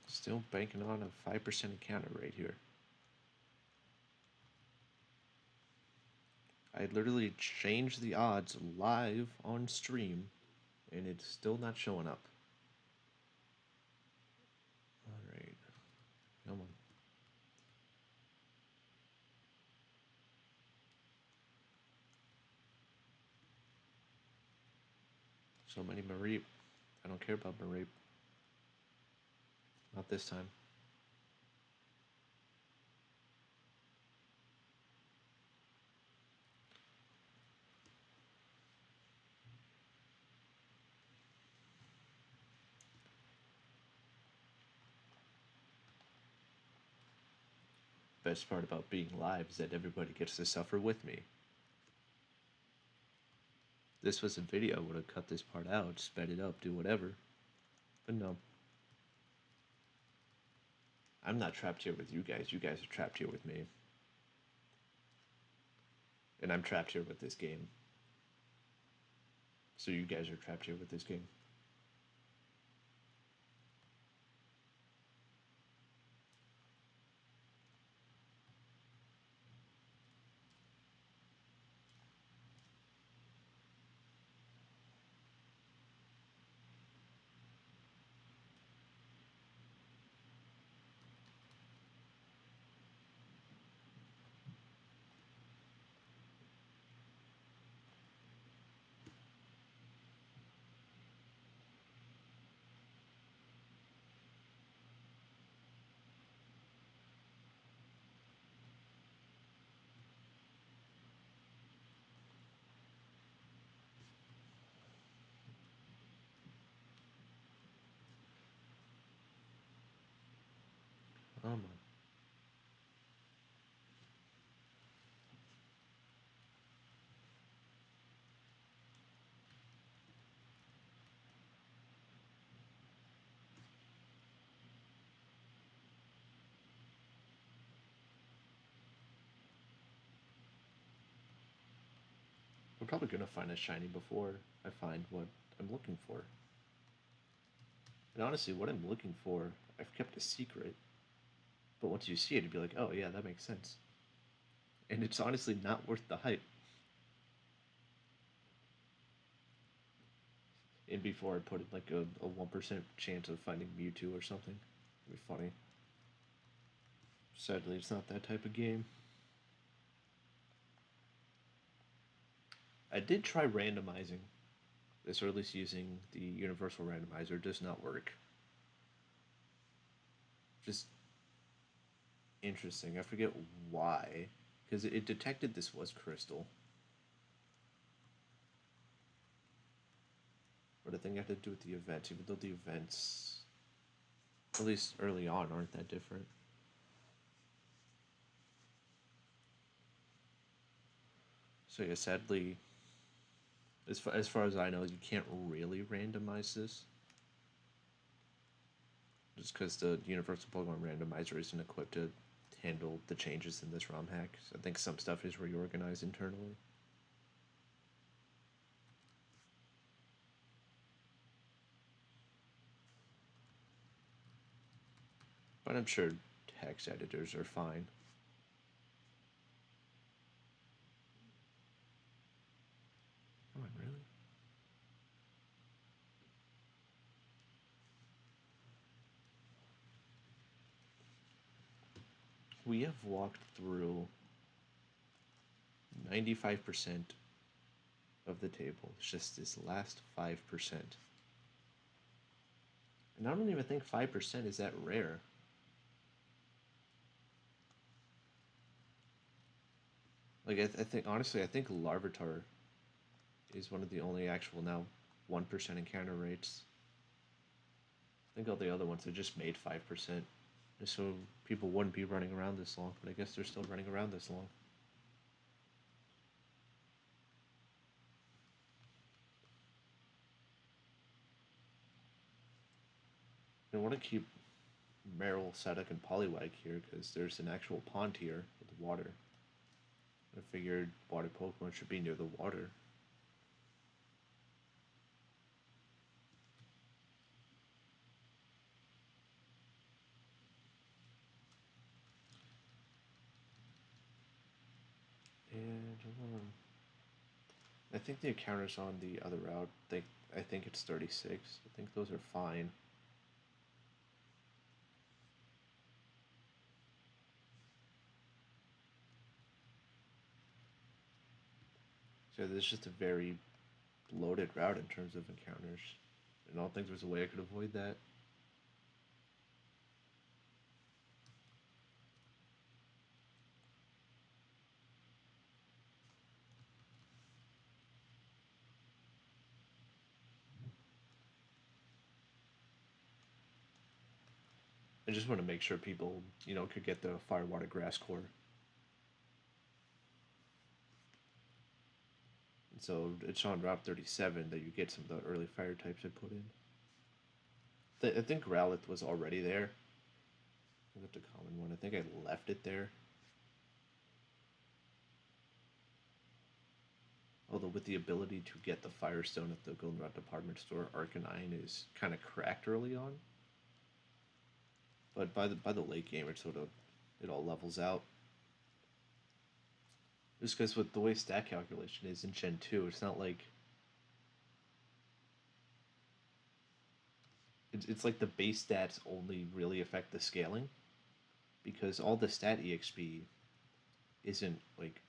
Still banking on a 5% encounter rate here. I literally changed the odds live on stream, and it's still not showing up. Alright. Come on. So many Mareep. I don't care about Mareep. Not this time. Best part about being live is that everybody gets to suffer with me. This was a video, I would have cut this part out, sped it up, do whatever. But no. I'm not trapped here with you guys are trapped here with me. And I'm trapped here with this game. So you guys are trapped here with this game. Come on. I'm probably gonna find a shiny before I find what I'm looking for. And honestly, what I'm looking for, I've kept a secret. But once you see it, you'd be like, oh yeah, that makes sense. And it's honestly not worth the hype. And before I put it like a 1% chance of finding Mewtwo or something. It'd be funny. Sadly, it's not that type of game. I did try randomizing this, or at least using the universal randomizer. It does not work. Just interesting. I forget why, because it detected this was crystal. But I think it had to do with the events, even though the events, at least early on, aren't that different. So yeah, sadly, as far as I know, you can't really randomize this. Just because the Universal Pokemon Randomizer isn't equipped to handle the changes in this ROM hack. So I think some stuff is reorganized internally. But I'm sure text editors are fine. Come on, really? We have walked through 95% of the table. It's just this last 5%. And I don't even think 5% is that rare. Like, I think, honestly, I think Larvitar is one of the only actual now 1% encounter rates. I think all the other ones are just made 5%. So people wouldn't be running around this long, but I guess they're still running around this long. I want to keep Meryl, Sadek, and Poliwag here because there's an actual pond here with water. I figured water Pokemon should be near the water. And I think the encounters on the other route, I think it's 36. I think those are fine. So this is just a very loaded route in terms of encounters. And I don't think there's a way I could avoid that. I just want to make sure people, could get the Fire Water Grass core. And so it's on Route 37 that you get some of the early fire types I put in. I think Growlithe was already there. I got the common one. I think I left it there. Although with the ability to get the Firestone at the Goldenrod department store, Arcanine is kind of cracked early on. But by the late game, it all levels out. Just because with the way stat calculation is in Gen 2, it's not like it's like the base stats only really affect the scaling, because all the stat EXP isn't like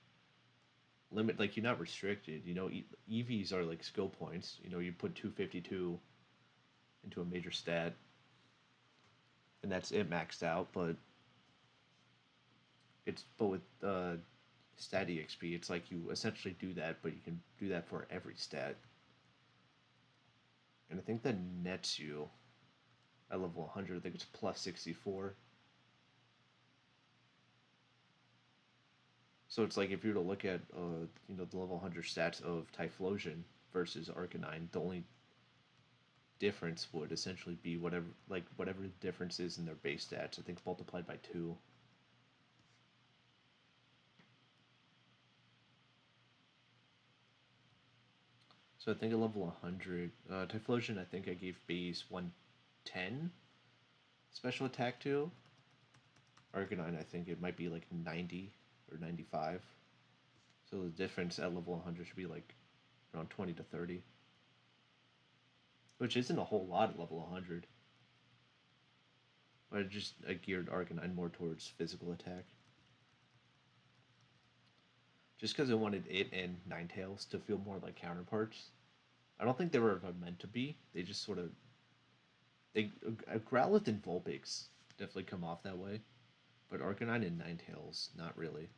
you're not restricted. EVs are like skill points. You put 252 into a major stat, and that's it maxed out. But with stat EXP, it's like you essentially do that, but you can do that for every stat. And I think that nets you at level 100. I think it's plus 64. So it's like if you were to look at the level 100 stats of Typhlosion versus Arcanine, the only difference would essentially be whatever the difference is in their base stats. I think multiplied by 2. So I think at level 100, Typhlosion, I think I gave base 110 special attack to. Arcanine, I think it might be like 90 or 95. So the difference at level 100 should be like around 20 to 30. Which isn't a whole lot at level 100. But I just I geared Arcanine more towards physical attack. Just because I wanted it and Ninetales to feel more like counterparts. I don't think they were meant to be. They just sort of they Growlithe and Vulpix definitely come off that way, but Arcanine and Ninetales not really.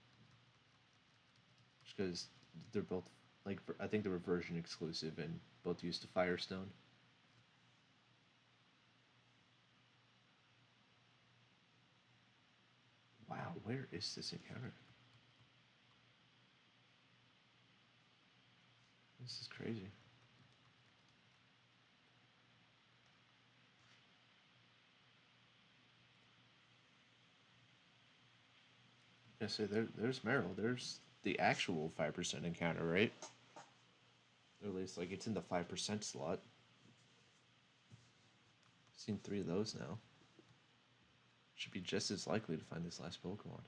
Just because they're both like I think they were version exclusive and both used to Firestone. Wow, where is this encounter? This is crazy. Yeah, so there's Meryl. There's the actual 5% encounter, right? Or at least like it's in the 5% slot. Seen 3 of those now. Should be just as likely to find this last Pokemon.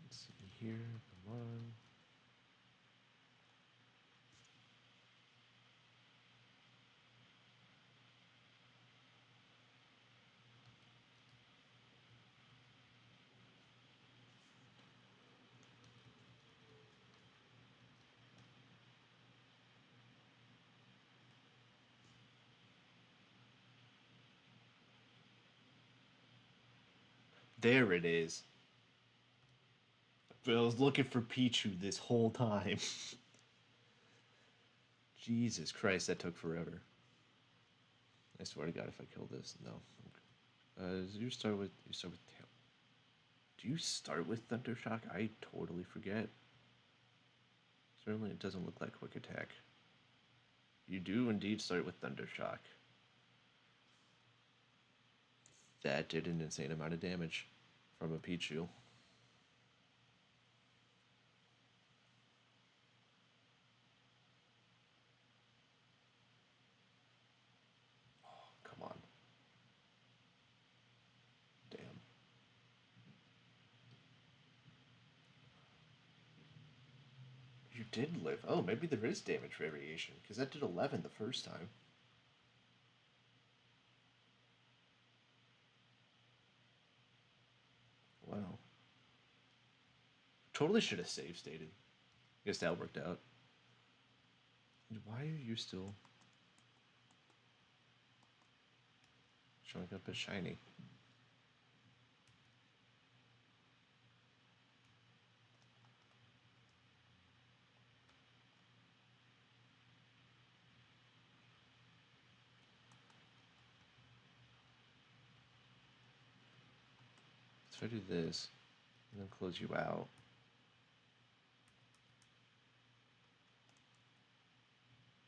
Let's see here. Come on. There it is. I was looking for Pichu this whole time. Jesus Christ, that took forever. I swear to God, if I kill this, no. You start with tail. Do you start with Thundershock? I totally forget. Certainly, it doesn't look like Quick Attack. You do indeed start with Thundershock. That did an insane amount of damage from a Pichu. Oh, come on. Damn. You did live. Oh, maybe there is damage variation, because that did 11 the first time. Wow. Totally should have save stated. Guess that worked out. Why are you still showing up as shiny? Let's try to do this, and then close you out.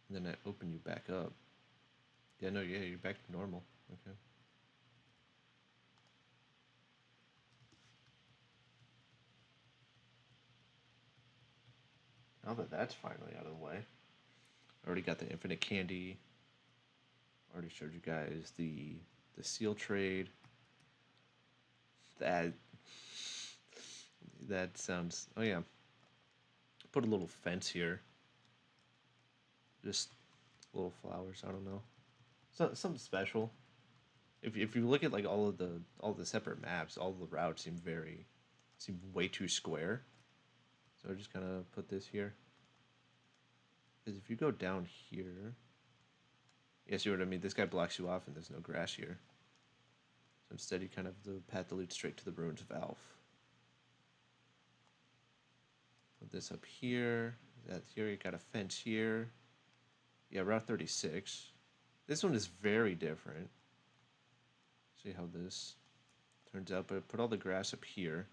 And then I open you back up. Yeah, no, yeah, you're back to normal. Okay. Now that that's finally out of the way. I already got the infinite candy. Already showed you guys the seal trade. That that sounds. Oh yeah. Put a little fence here. Just little flowers. I don't know. Something special. If you look at like all the separate maps, all the routes seem way too square. So I just kind of put this here. Because if you go down here, yeah, see what I mean? This guy blocks you off, and there's no grass here. So instead, you kind of have the path that leads straight to the ruins of Alf. Put this up here. That here, you got a fence here. Yeah, Route 36. This one is very different. See how this turns out, but put all the grass up here.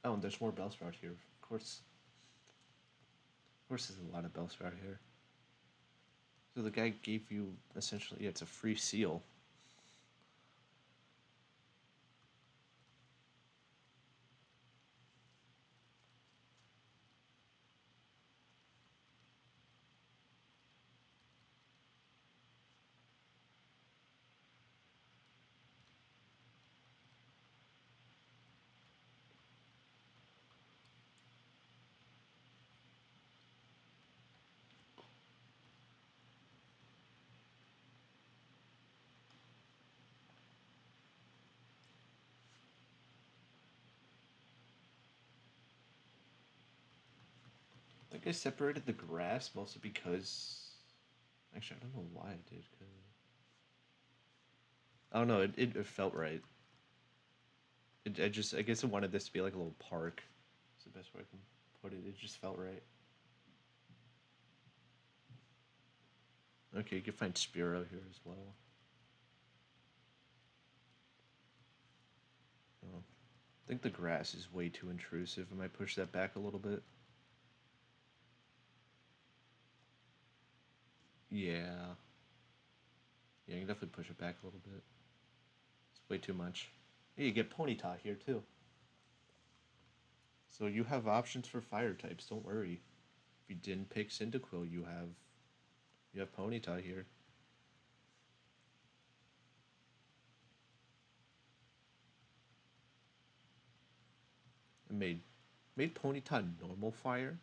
Oh, and there's more Bellsprout here. Of course, there's a lot of Bellsprout here. So the guy gave you essentially, yeah, it's a free seal. I think I separated the grass mostly because... Actually, I don't know why I did. I don't know, it felt right. I guess I wanted this to be like a little park. It's the best way I can put it. It just felt right. Okay, you can find Spiro here as well. Oh, I think the grass is way too intrusive. I might push that back a little bit. Yeah. Yeah, you can definitely push it back a little bit. It's way too much. Yeah, you get Ponyta here too. So you have options for fire types, don't worry. If you didn't pick Cyndaquil, you have Ponyta here. I made Ponyta normal fire,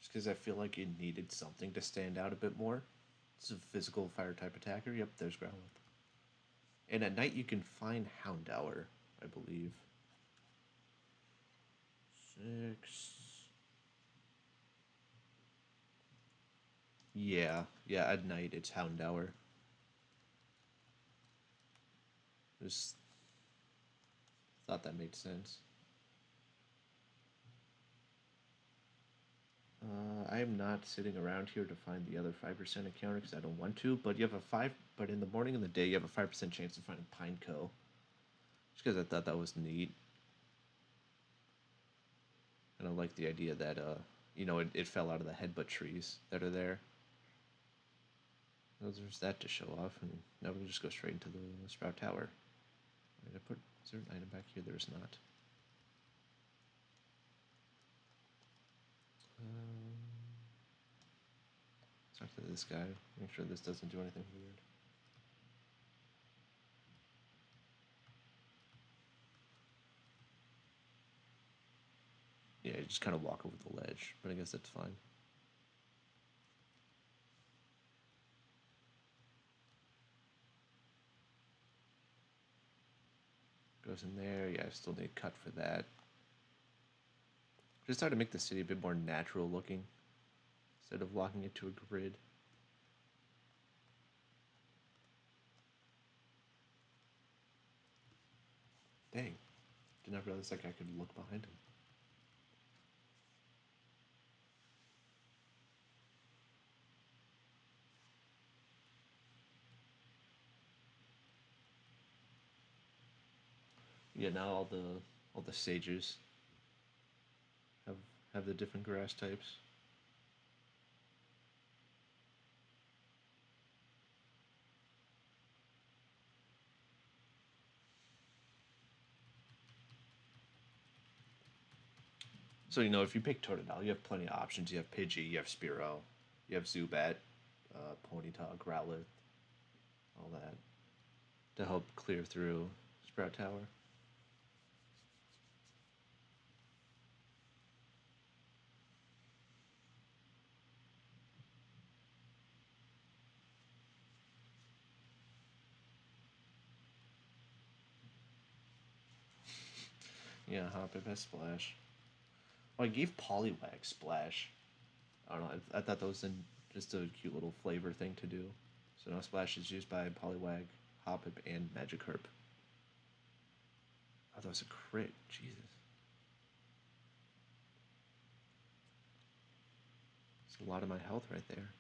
just because I feel like it needed something to stand out a bit more. It's a physical fire type attacker. Yep, there's Growlithe. And at night you can find Houndour, I believe. 6. Yeah, at night it's Houndour. Just thought that made sense. I am not sitting around here to find the other 5% encounter because I don't want to. But you have a 5. But in the morning and the day, you have a 5% chance of finding Pineco. Just because I thought that was neat. And I like the idea that it fell out of the headbutt trees that are there. So there's that to show off, and now we can just go straight into the Sprout Tower. Is there an item back here? There's not. Talk to this guy. Make sure this doesn't do anything weird. Yeah, just kind of walk over the ledge, but I guess that's fine. Goes in there. Yeah, I still need cut for that. Just try to make the city a bit more natural looking instead of locking it to a grid. Dang. Did not realize that guy could look behind him. Yeah, now all the sages have have the different grass types. So if you pick Totodile, you have plenty of options. You have Pidgey, you have Spearow, you have Zubat, Ponyta, Growlithe, all that to help clear through Sprout Tower. Yeah, Hoppip has Splash. Oh, I gave Poliwag Splash. I don't know. I thought that was just a cute little flavor thing to do. So now Splash is used by Poliwag, Hoppip, and Magikarp. Oh, that was a crit. Jesus. That's a lot of my health right there.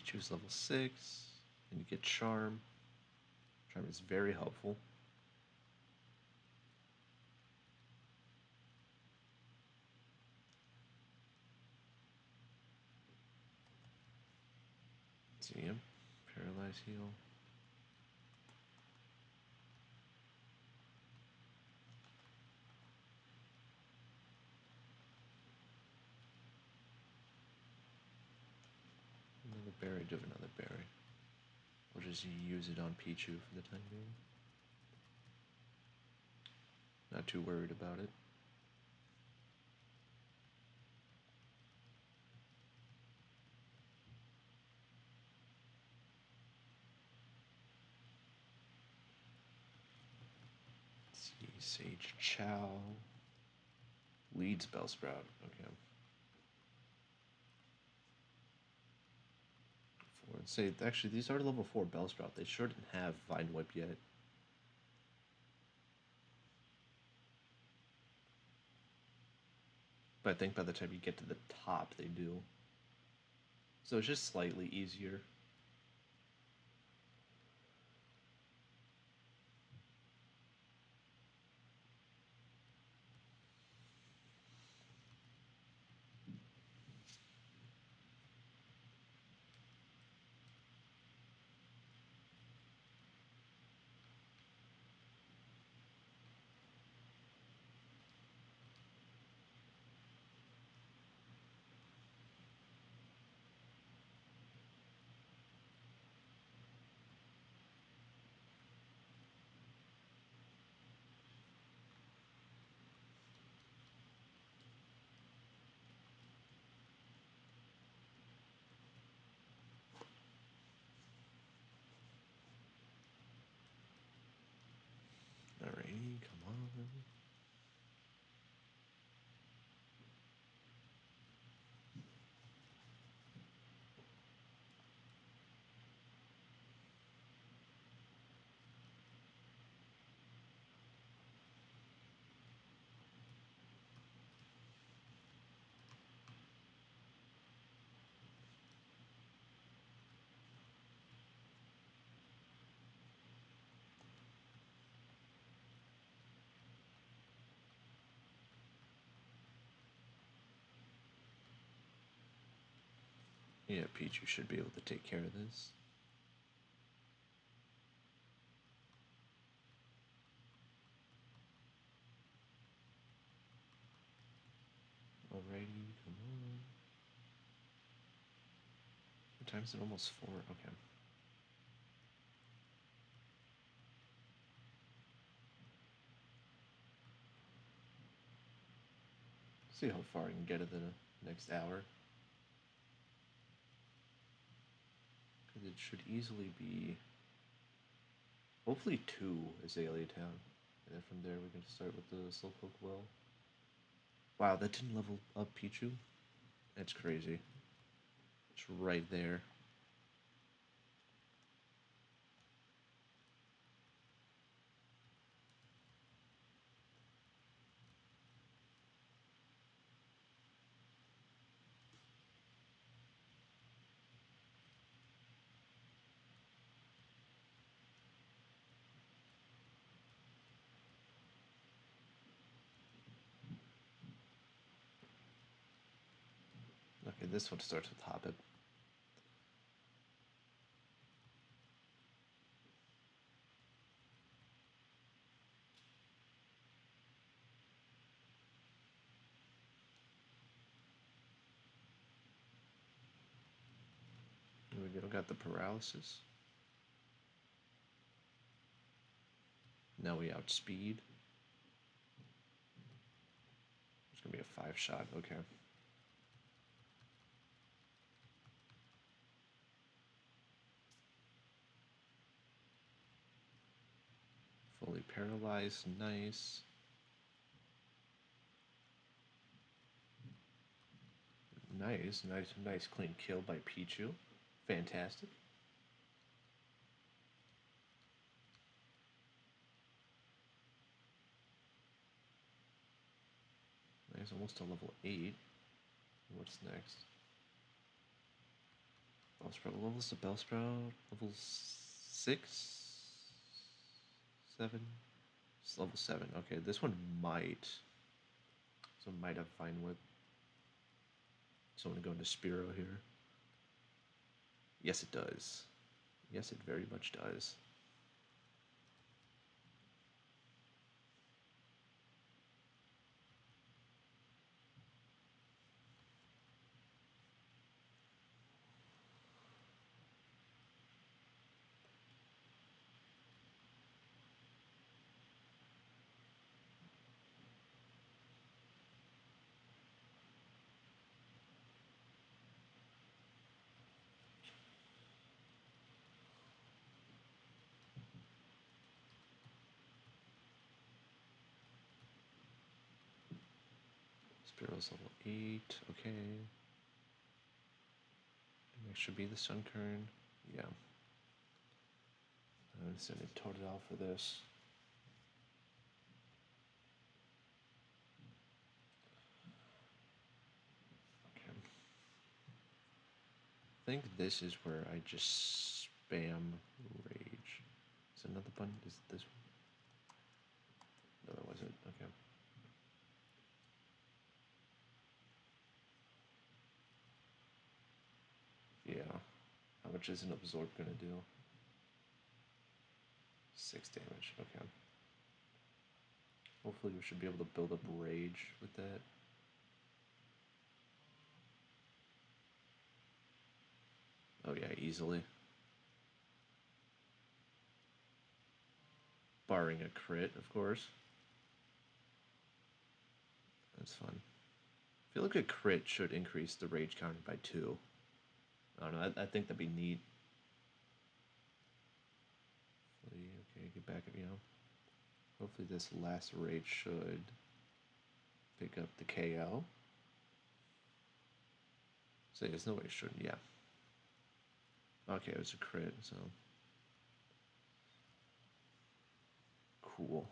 Pichu's level 6, and you get Charm. Charm is very helpful. See him. Paralyze heal. Another berry, do another berry. We'll just use it on Pichu for the time being. Not too worried about it. Let's see, Sage Chow. Leads Bellsprout, okay. Say, actually, these are level 4 Bellsprout. They shouldn't have Vine Whip yet. But I think by the time you get to the top, they do. So it's just slightly easier. Alrighty, come on. Yeah, Pichu should be able to take care of this. Alrighty, come on. What time is it? Almost 4? Okay. See how far I can get in the next hour. Because it should easily be, hopefully 2 Azalea Town. And then from there we can start with the Slowpoke Well. Wow, that didn't level up Pichu? That's crazy. It's right there. Okay, this one starts with Hoppip. There we go, got the paralysis. Now we outspeed. It's gonna be a 5-shot, okay. Fully paralyzed, nice. Nice clean kill by Pichu. Fantastic. Nice, almost to level 8. What's next? Bellsprout. What level's the Bellsprout? Level 6? 7? It's level 7. Okay, this one might. So might have fine whip. So I'm gonna go into Spearow here. Yes, it does. Yes, it very much does. Spearow's level 8. Okay. Next should be the Sunkern. Yeah. I'm just gonna total out for this. Okay. I think this is where I just spam rage. Is another button? Is it this one? No, that wasn't. Okay. Yeah. How much is an absorb gonna do? 6 damage. Okay. Hopefully we should be able to build up rage with that. Oh yeah, easily. Barring a crit, of course. That's fun. I feel like a crit should increase the rage counter by 2. I don't know, I think that'd be neat. Okay, get back at, hopefully this last rage should pick up the KO. So there's no way it shouldn't, yeah. Okay, it was a crit, so. Cool.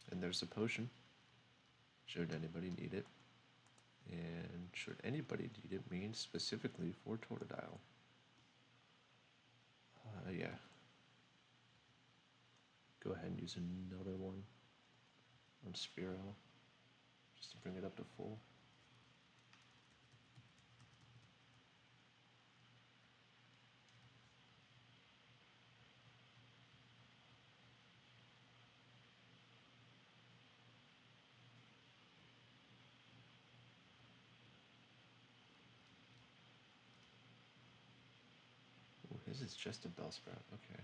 And there's a potion. Should anybody need it. And should anybody need it means specifically for Totodile. Yeah. Go ahead and use another one on Spearow, just to bring it up to full. Ooh, his is just a Bellsprout, okay.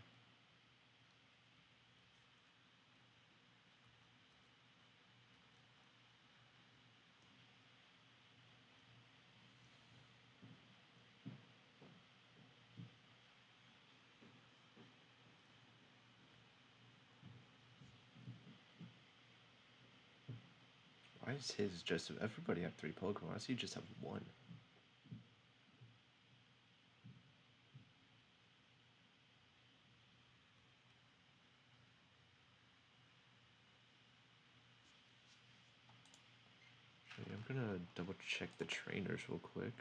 Why is his just... Everybody have 3 Pokemon. Why does he just have 1? Okay, I'm gonna double check the trainers real quick.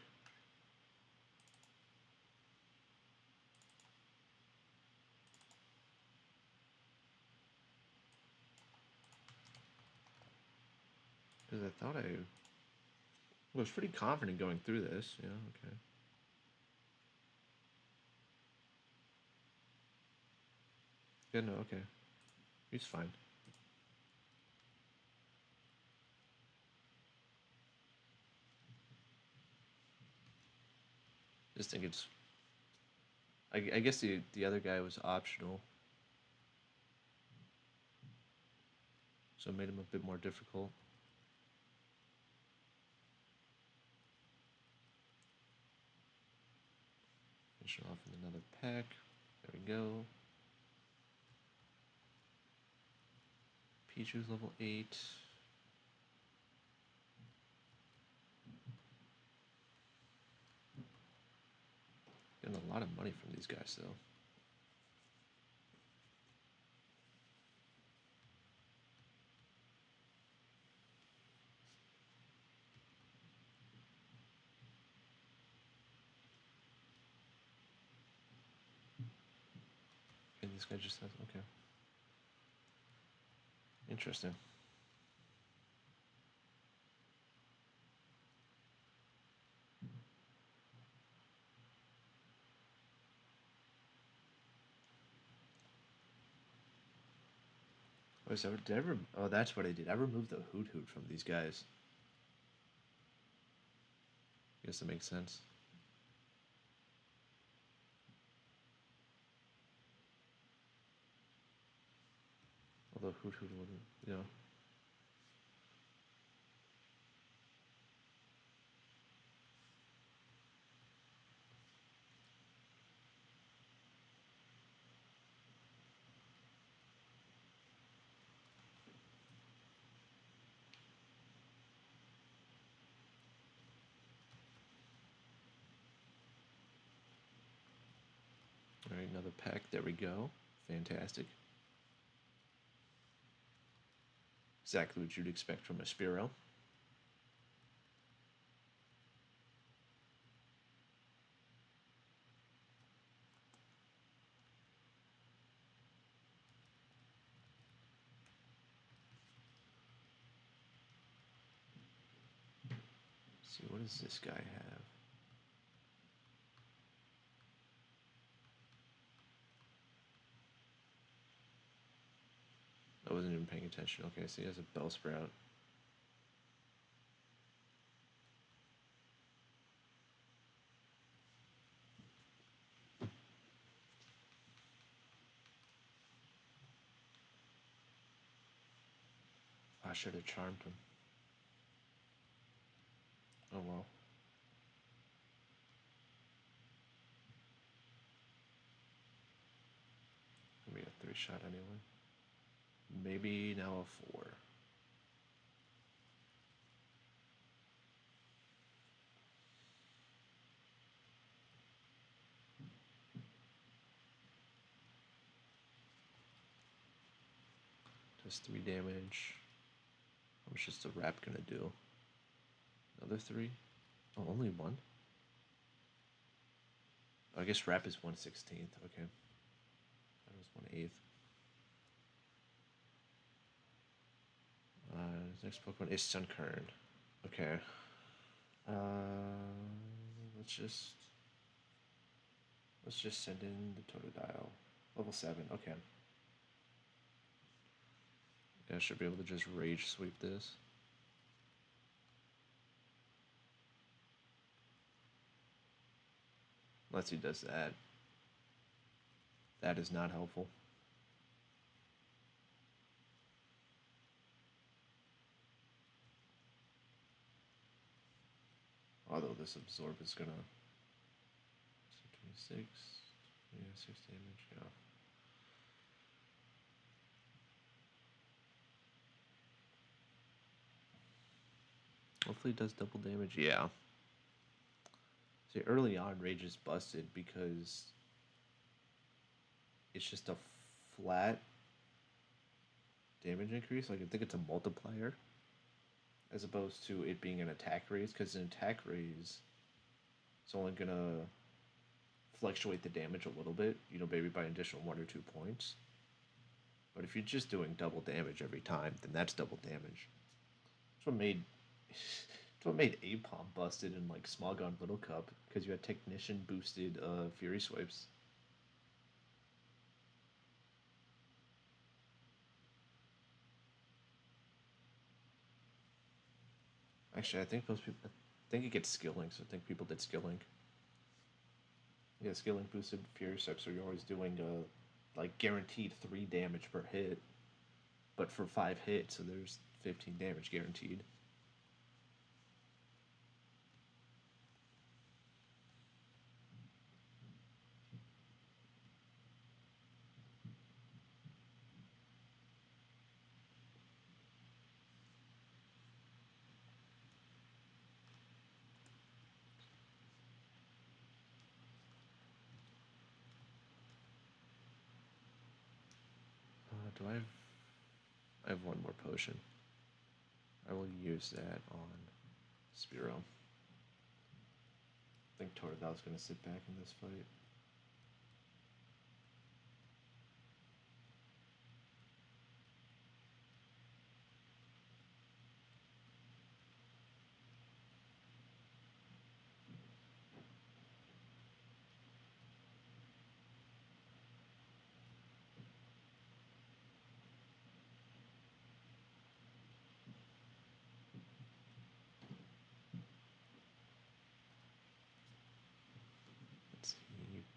Because I thought I was pretty confident going through this. Yeah, okay. Yeah, no, okay. He's fine. Just think it's... I guess the other guy was optional. So it made him a bit more difficult. Finish it off with another pack. There we go. Pichu's level 8. Getting a lot of money from these guys, though. this guy just has... Okay. Interesting. Oh, so did I ever... Oh, that's what I did. I removed the Hoot Hoot from these guys. I guess that makes sense. Although Hoot Hoot wouldn't, you know... Alright, another pack. There we go. Fantastic. Exactly what you'd expect from a Spearow. Let's see, what does this guy have? I wasn't even paying attention. Okay, so he has a Bellsprout. I should have charmed him. Oh well. We got 3-shot anyway. Maybe now a 4. Does 3 damage. How much is the wrap gonna do? Another 3? Oh, only 1? Oh, I guess wrap is 1/16. Okay. That was 1/8. Next Pokemon is Sunkern. Okay. Let's just send in the Totodile. Level 7. Okay. Yeah, I should be able to just Rage Sweep this. Unless he does that. That is not helpful. Although this Absorb is gonna... 26... Yeah, 6 damage, yeah. Hopefully it does double damage. Yeah. See, early on, Rage is busted because it's just a flat damage increase. Like, I think it's a multiplier as opposed to it being an attack raise, because an attack raise is only gonna fluctuate the damage a little bit, you know, maybe by an additional 1 or 2 points. But if you're just doing double damage every time, then that's double damage. That's what made that's what made Apom busted in like Smogon Little Cup, because you had Technician boosted Fury Swipes. Actually, I think most people, I think it gets skilling, so I think people did skilling. Yeah, skilling boosted Fury Swipes, so you're always doing like guaranteed 3 damage per hit, but for 5 hits, so there's 15 damage guaranteed. Do I have... I have 1 more potion. I will use that on Spearow. I think Totodile's going to sit back in this fight.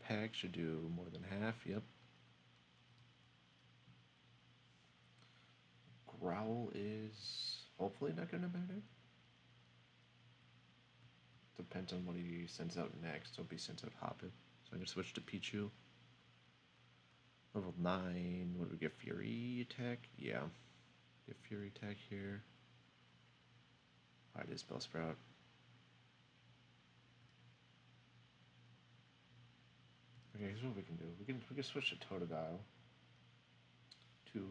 pack should do more than half. Yep. Growl is hopefully not going to matter. Depends on what he sends out next. Hope he sends out Hoppip. So I'm going to switch to Pichu. Level 9. What do we get? Fury attack? Yeah. Get Fury attack here. Alright, this Bellsprout. Okay, here's what we can do. We can switch to Totodile to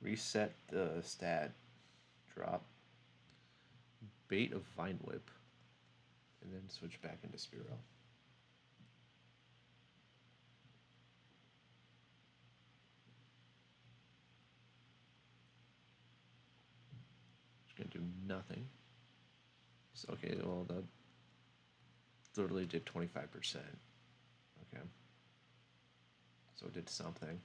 reset the stat drop, bait of Vine Whip, and then switch back into Spearow. It's gonna do nothing. So, okay, well that literally did 25%. Okay. So it did something.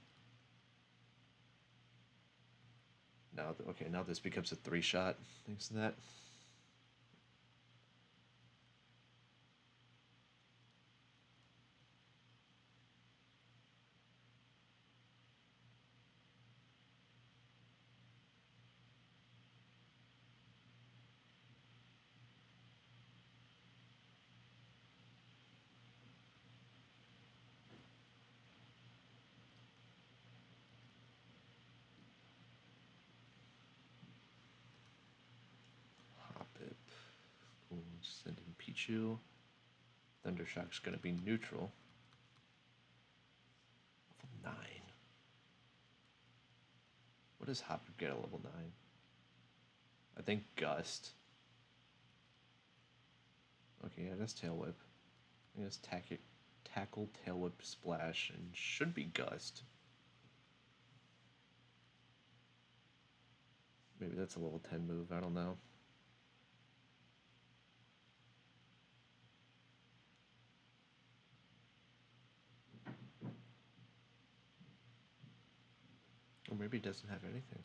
Now, okay, now this becomes a 3-shot thanks to that. Hoppip. Cool, send in Pichu. Thundershock's gonna be neutral. Level 9. What does Hoppip get at level 9? I think Gust. Okay, yeah, that's Tail Whip. I think it's Tackle, Tail Whip, Splash, and should be Gust. Maybe that's a level 10 move, I don't know. Or maybe it doesn't have anything.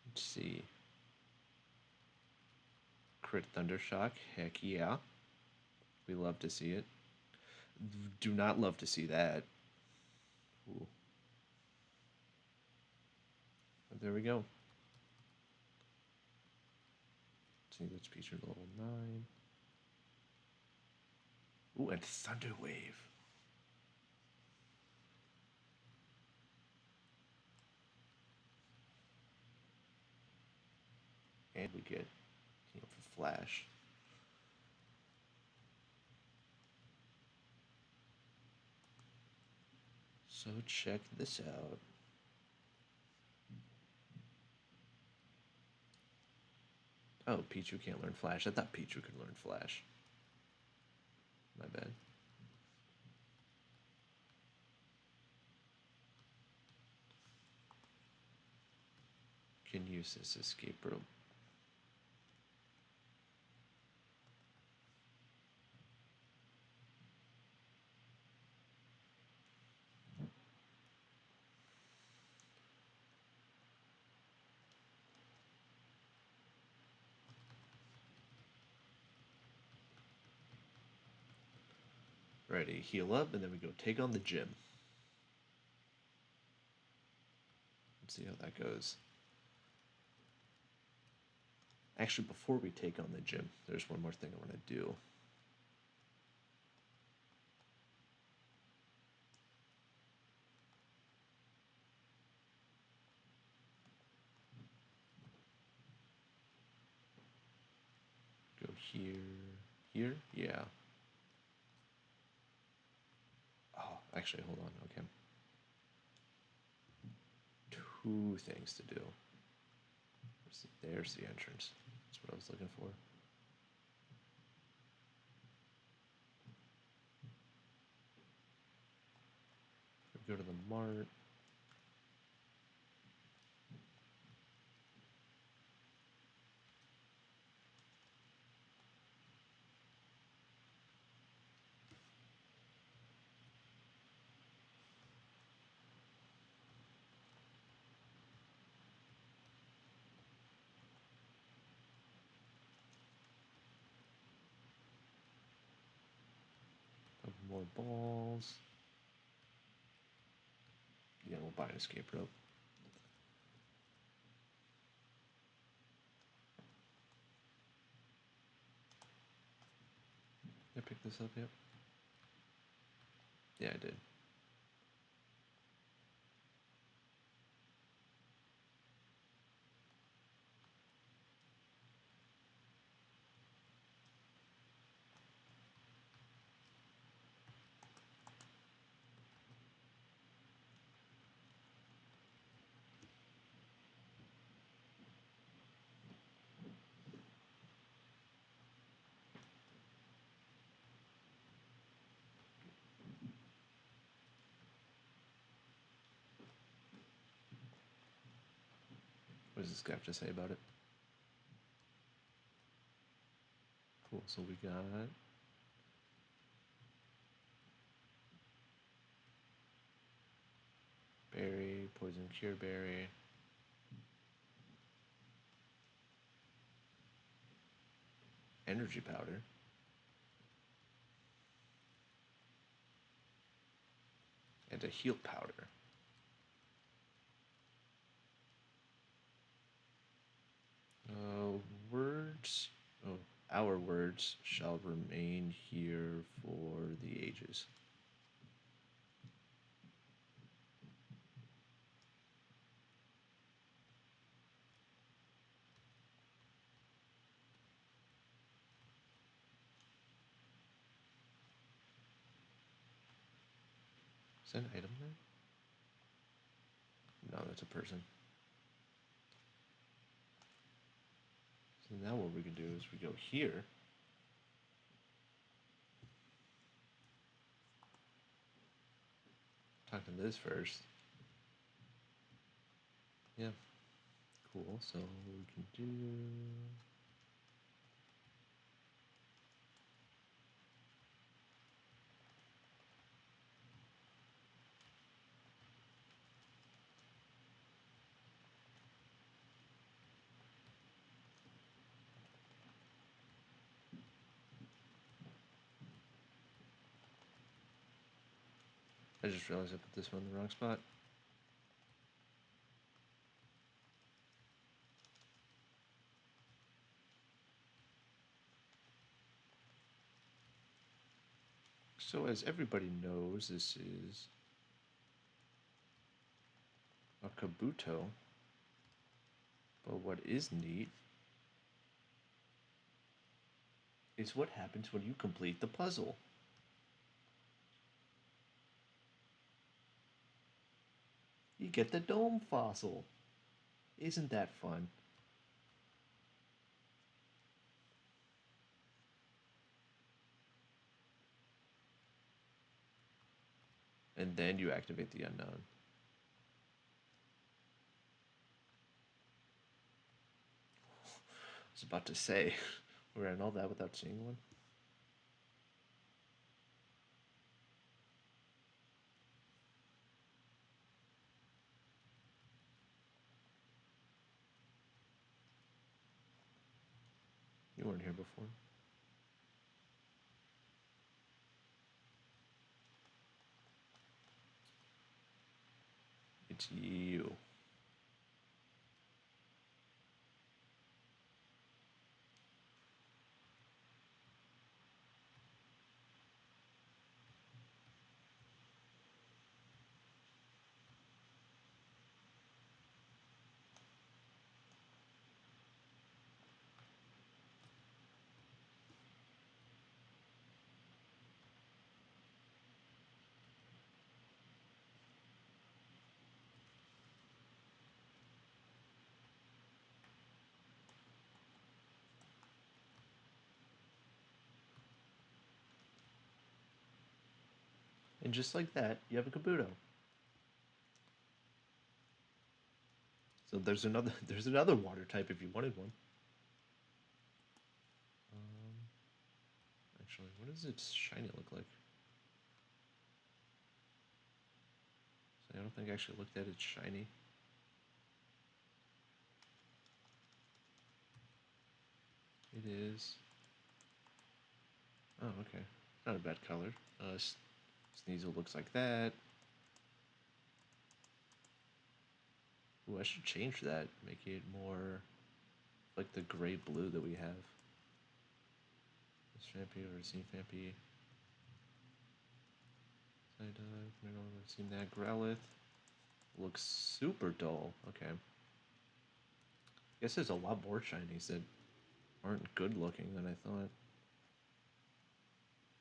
Let's see. Crit Thundershock, heck yeah. We love to see it. Do not love to see that. Ooh. But there we go. Let's see, that's featured level 9. Ooh, and Thunder Wave. And we get, for Flash. So check this out. Oh, Pichu can't learn Flash. I thought Pichu could learn Flash. My bad. Can use this escape rope. Ready, heal up, and then we go take on the gym. Let's see how that goes. Actually, before we take on the gym, there's one more thing I want to do. Go here, yeah. Oh, actually, hold on, okay. 2 things to do. There's the entrance. That's what I was looking for. Go to the mart. more balls. Yeah, we'll buy an escape rope. Did I pick this up yet? Yeah, I did. What does this guy have to say about it? Cool, so we got berry, poison cure berry. Energy powder. And a heal powder. Words. Oh, our words shall remain here for the ages. Is that an item there? No, that's a person. So now what we can do is we go here. Talk to this first. Yeah. Cool. So we can do. I just realized I put this one in the wrong spot. So as everybody knows, this is a Kabuto. But what is neat is what happens when you complete the puzzle. You get the dome fossil. Isn't that fun? And then you activate the unknown. I was about to say, we ran all that without seeing one. You weren't here before. It's you. And just like that, you have a Kabuto. So there's another water type if you wanted one. Actually, what does its shiny look like? So I don't think I actually looked at its shiny. It is. Oh, okay. Not a bad color. Sneasel looks like that. Ooh, I should change that. Make it more like the gray blue that we have. This Vampy or Seen Vampy. I've seen that. Growlithe looks super dull. Okay. Guess there's a lot more shinies that aren't good looking than I thought.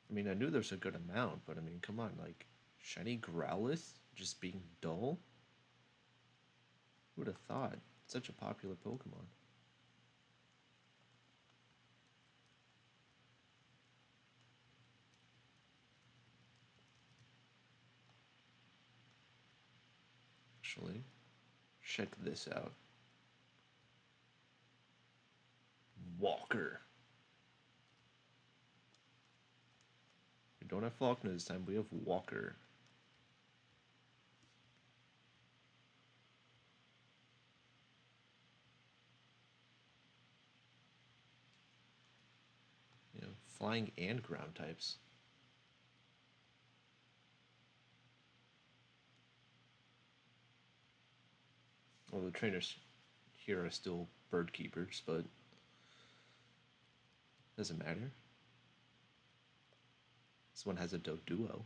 I mean, I knew there's a good amount, but I mean, come on, like, shiny Growlithe just being dull? Who would have thought? Such a popular Pokemon. Actually, check this out. Walker. We don't have Faulkner this time, we have Walker. You know, flying and ground types. Well, the trainers here are still bird keepers, but doesn't matter. This one has a Doduo.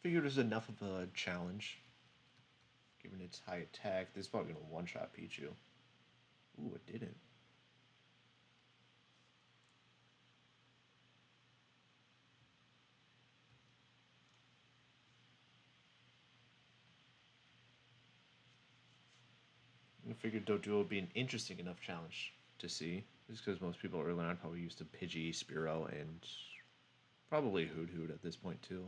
Figured it was enough of a challenge. Given its high attack, this is probably gonna one-shot Pichu. Ooh, it didn't. I figured Doduo would be an interesting enough challenge to see. Just because most people early on probably used to Pidgey, Spearow, and probably Hoot at this point too,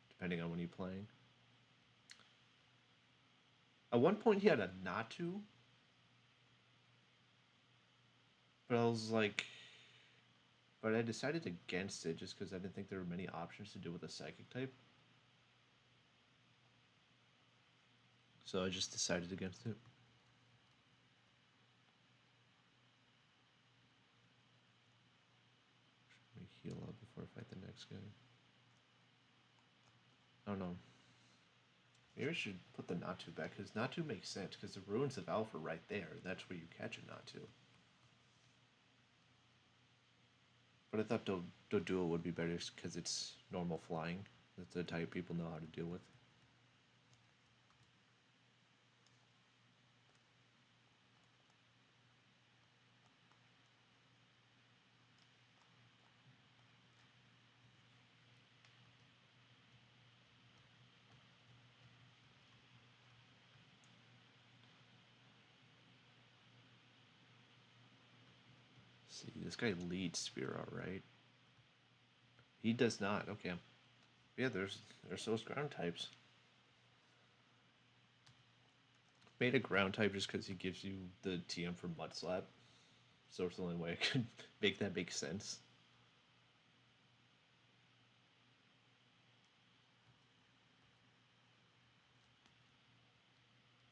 depending on when you're playing. At one point he had a Natu, but I was like, but I decided against it just because I didn't think there were many options to do with a Psychic type. So I just decided against it. Let me heal up before I fight the next guy. I don't know. Maybe I should put the Natu back, because Natu makes sense, because the Ruins of Alpha right there, that's where you catch a Natu. But I thought Doduo would be better because it's normal flying. That's the type people know how to deal with. See, this guy leads Spearow, right? He does not. Okay. Yeah, there's those ground types. Made a ground type just because he gives you the TM for Mud Slap. So it's the only way I could make that make sense.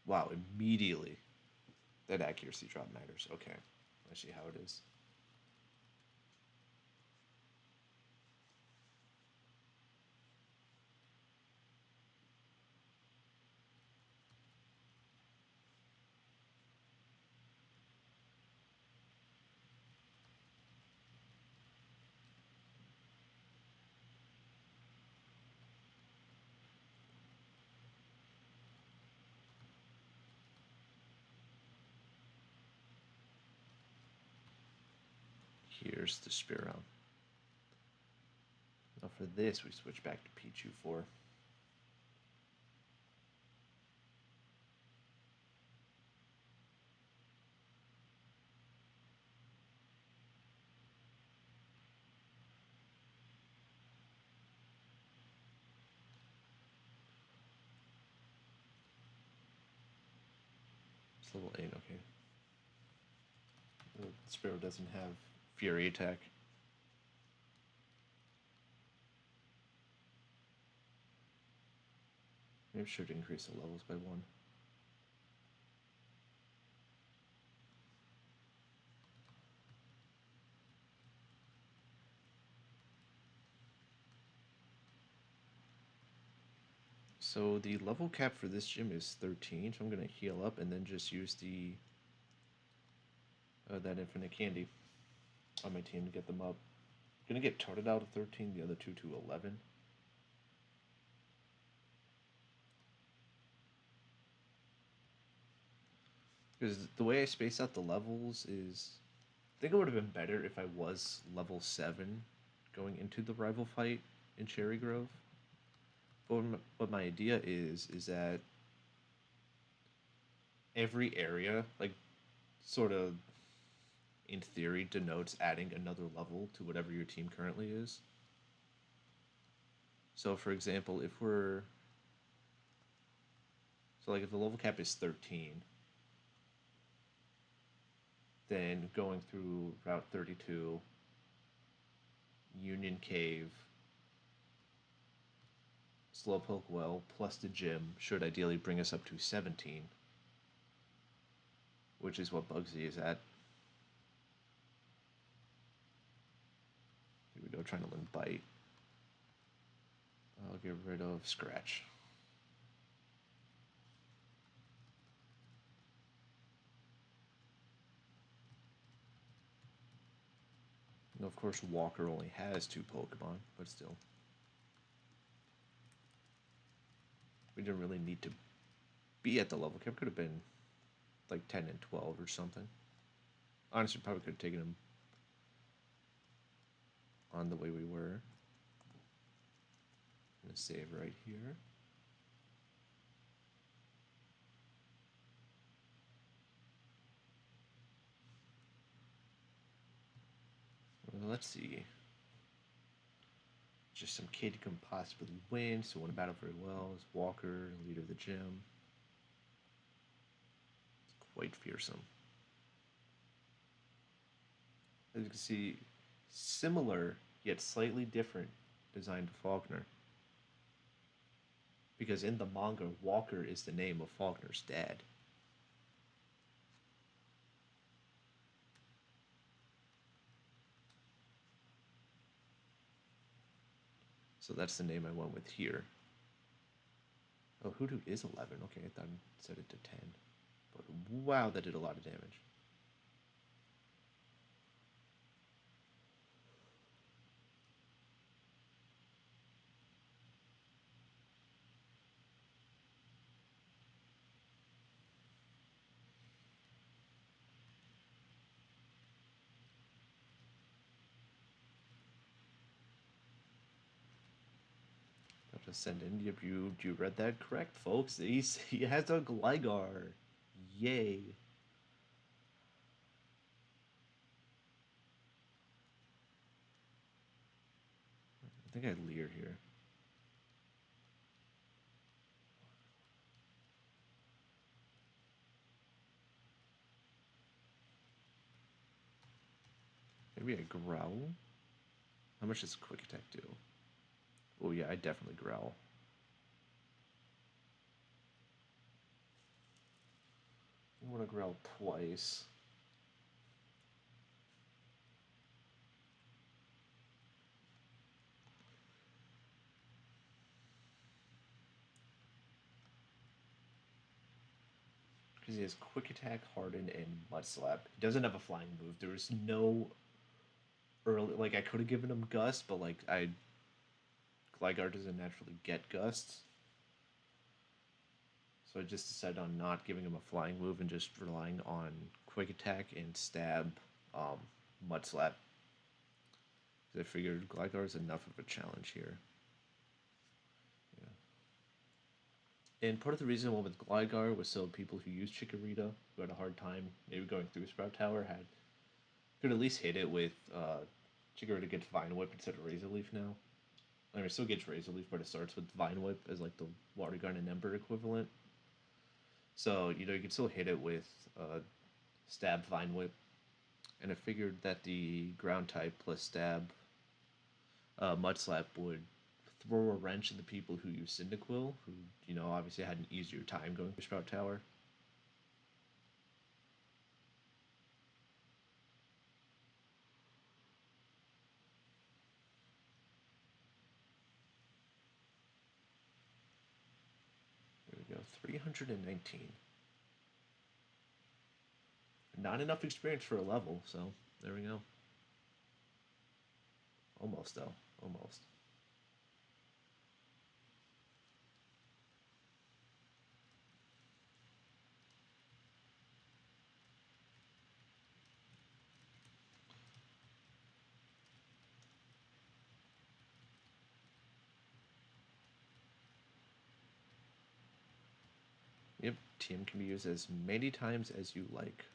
Wow, immediately. That accuracy drop matters. Okay. I see how it is. Here's the Spearow. Now for this, we switch back to Pichu 4. It's level 8, okay. The Spearow doesn't have Fury attack. Maybe should increase the levels by 1. So the level cap for this gym is 13, so I'm gonna heal up and then just use the that infinite candy on my team to get them up. I'm gonna get Toted out of 13, the other two to 11. Because the way I space out the levels is, I think it would have been better if I was level 7 going into the rival fight in Cherry Grove. But what my idea is that every area, like, sort of in theory, denotes adding another level to whatever your team currently is. So, for example, if the level cap is 13, then going through Route 32, Union Cave, Slowpoke Well, plus the gym should ideally bring us up to 17, which is what Bugsy is at. Here we go, trying to learn Bite. I'll get rid of Scratch. And of course, Walker only has 2 Pokemon, but still. We didn't really need to be at the level cap. Could have been like 10 and 12 or something. Honestly, probably could have taken him on the way we were. I'm going to save right here. Well, let's see. Just some kid can possibly win, so won a battle very well. Is Walker, leader of the gym. It's quite fearsome. As you can see, similar yet slightly different design to Faulkner. Because in the manga, Walker is the name of Faulkner's dad. So that's the name I went with here. Oh, Hoodoo is 11. Okay, I thought I set it to 10. But wow, that did a lot of damage. I'll just send in. You read that correct, folks. He has a Gligar. Yay. I think I had Leer here. Maybe I Growl? How much does Quick Attack do? Oh yeah, I definitely Growl. I want to Growl twice. Because he has Quick Attack, Harden, and Mud Slap. He doesn't have a flying move. There's no early... Like, I could have given him Gust, but, like, Gligar doesn't naturally get Gusts. So I just decided on not giving him a flying move and just relying on Quick Attack and Stab, Mud Slap. Because I figured Gligar is enough of a challenge here. Yeah. And part of the reason I went with Gligar was so people who use Chikorita, who had a hard time maybe going through Sprout Tower, could at least hit it with Chikorita gets Vine Whip instead of Razor Leaf now. I mean, it still gets Razor Leaf, but it starts with Vine Whip as like the Water Gun and Ember equivalent. So, you know, you can still hit it with Stab, Vine Whip. And I figured that the Ground type plus Stab, Mud Slap would throw a wrench into people who use Cyndaquil, who, you know, obviously had an easier time going through Sprout Tower. go, 319. Not enough experience for a level, so there we go. Almost, though. Almost. Yep, TM can be used as many times as you like.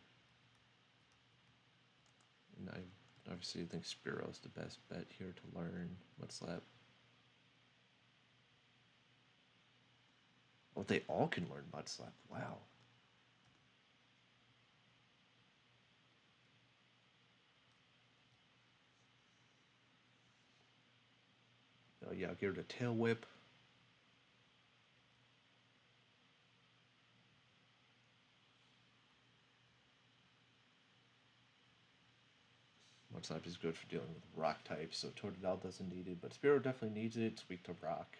And I obviously think Spearo's the best bet here to learn Mudslap. Oh, they all can learn Mudslap. Wow. Oh yeah, I'll give it a Tail Whip. Mudslap is good for dealing with rock types, so Totodile doesn't need it, but Spearow definitely needs it. It's weak to rock.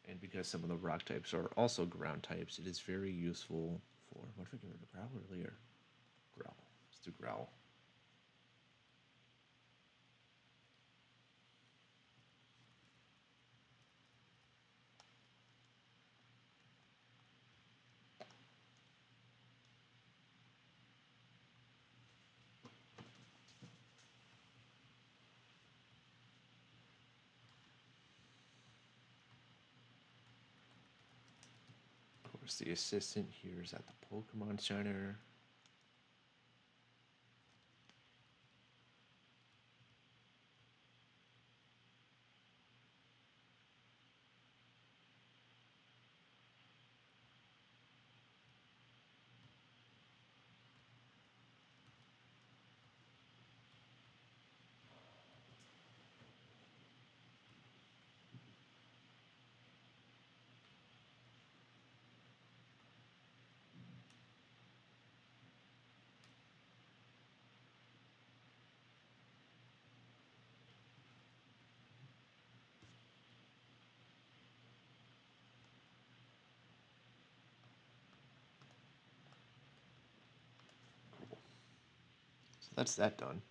And because some of the rock types are also ground types, it is very useful for... What if I give it a Growl earlier? Growl. Let's do Growl. Of course, the assistant here is at the Pokemon Center. So that's that done.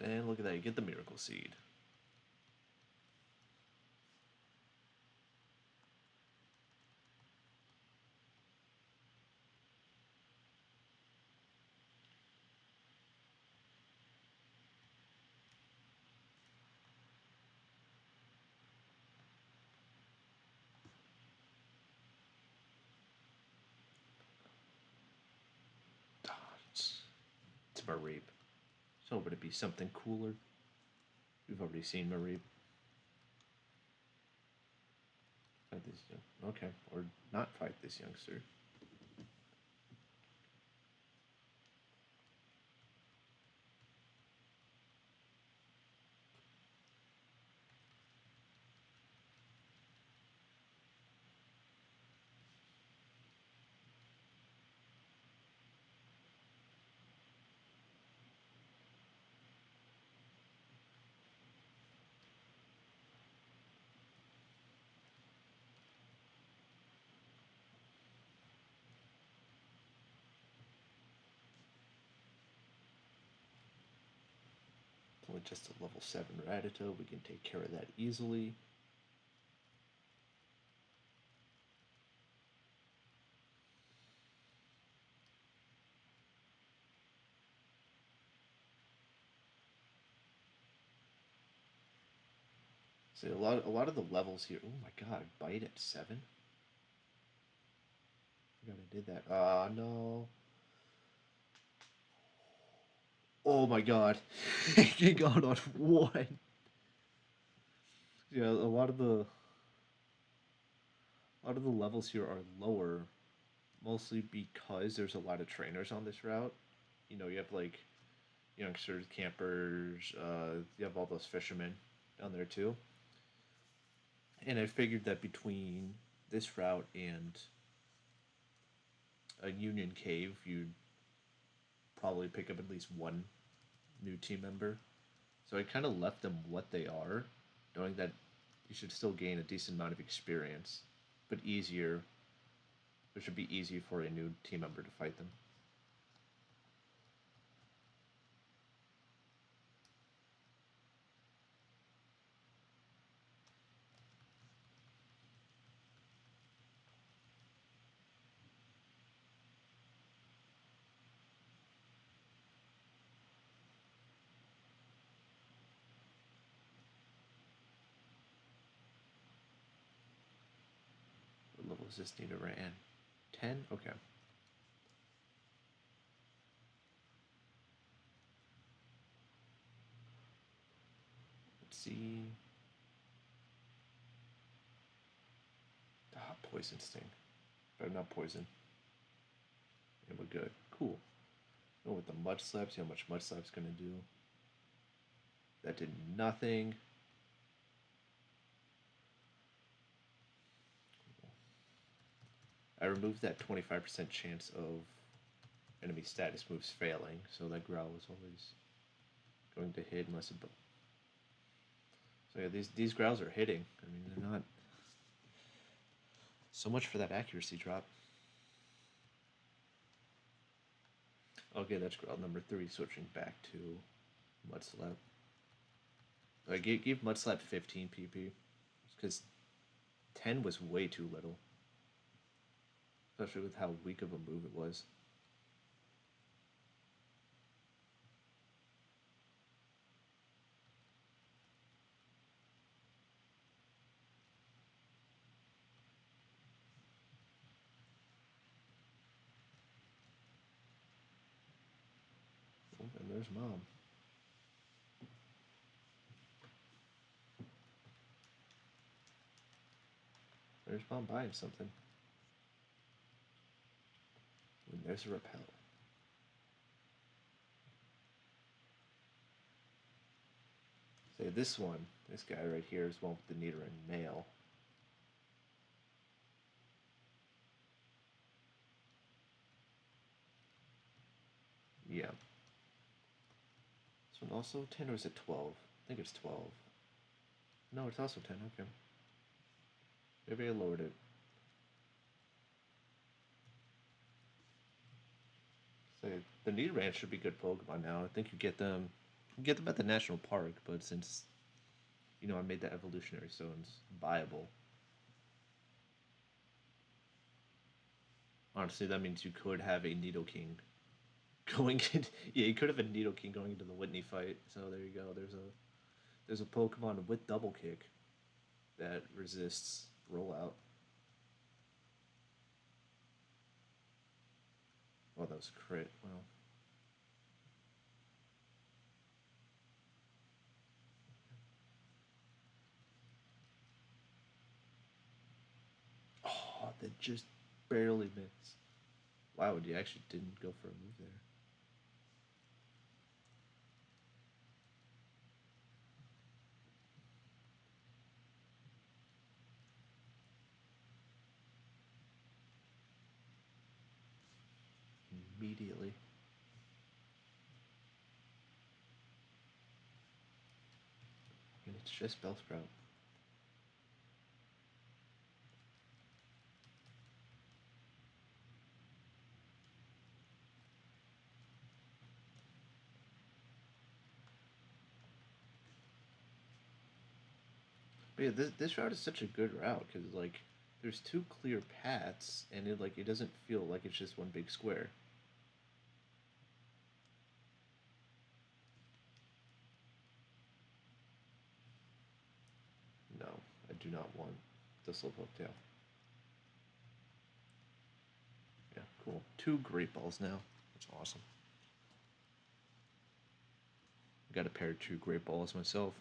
And look at that, you get the Miracle Seed. It's Mareep. So would it be something cooler? We've already seen Mareep. Fight this young. Okay, or not fight this youngster. With just a level 7 Rattata, we can take care of that easily. See, a lot of the levels here. Oh my god, bite at 7? I forgot I did that. Ah, no. Oh my god. He got on 1. Yeah, a lot of the levels here are lower, mostly because there's a lot of trainers on this route. You know, you have like youngsters, campers, you have all those fishermen down there too. And I figured that between this route and a Union Cave, you'd probably pick up at least one new team member. So I kind of left them what they are, knowing that you should still gain a decent amount of experience, but easier. It should be easy for a new team member to fight them. What level is this Nidoran? 10? Okay. Let's see. Ah, Poison Sting. But not poison. And we're good. Cool. Oh, with the Mud Slap, see how much Mud Slap's gonna do. That did nothing. I removed that 25% chance of enemy status moves failing, so that growl was always going to hit unless it. So yeah, these growls are hitting. I mean, they're not. So much for that accuracy drop. Okay, that's growl number 3, switching back to Mud Slap. I gave Mud Slap 15 PP because 10 was way too little, especially with how weak of a move it was. Oh, and there's Mom. There's Mom buying something. And there's a repel. Say this one, this guy right here is one with the Nidoran male. Yeah. This one also 10 or is it 12? I think it's 12. No, it's also 10, okay. Maybe I lowered it. Say the Nidoran should be good Pokemon now. I think you get them at the national park, but since I made the evolutionary stones viable. Honestly, that means you could have a Nidoking going in, yeah, you could have a Nidoking going into the Whitney fight. So there you go. There's a Pokemon with double kick that resists rollout. Oh, that was crit. Wow. Oh, that just barely missed. Wow, you actually didn't go for a move there. Immediately. And it's just Bellsprout. But yeah, this route is such a good route because like there's two clear paths and it doesn't feel like it's just one big square. No, I do not want the Slowpoke tail. Yeah, cool. 2 Great Balls now. That's awesome. I got a pair of 2 Great Balls myself.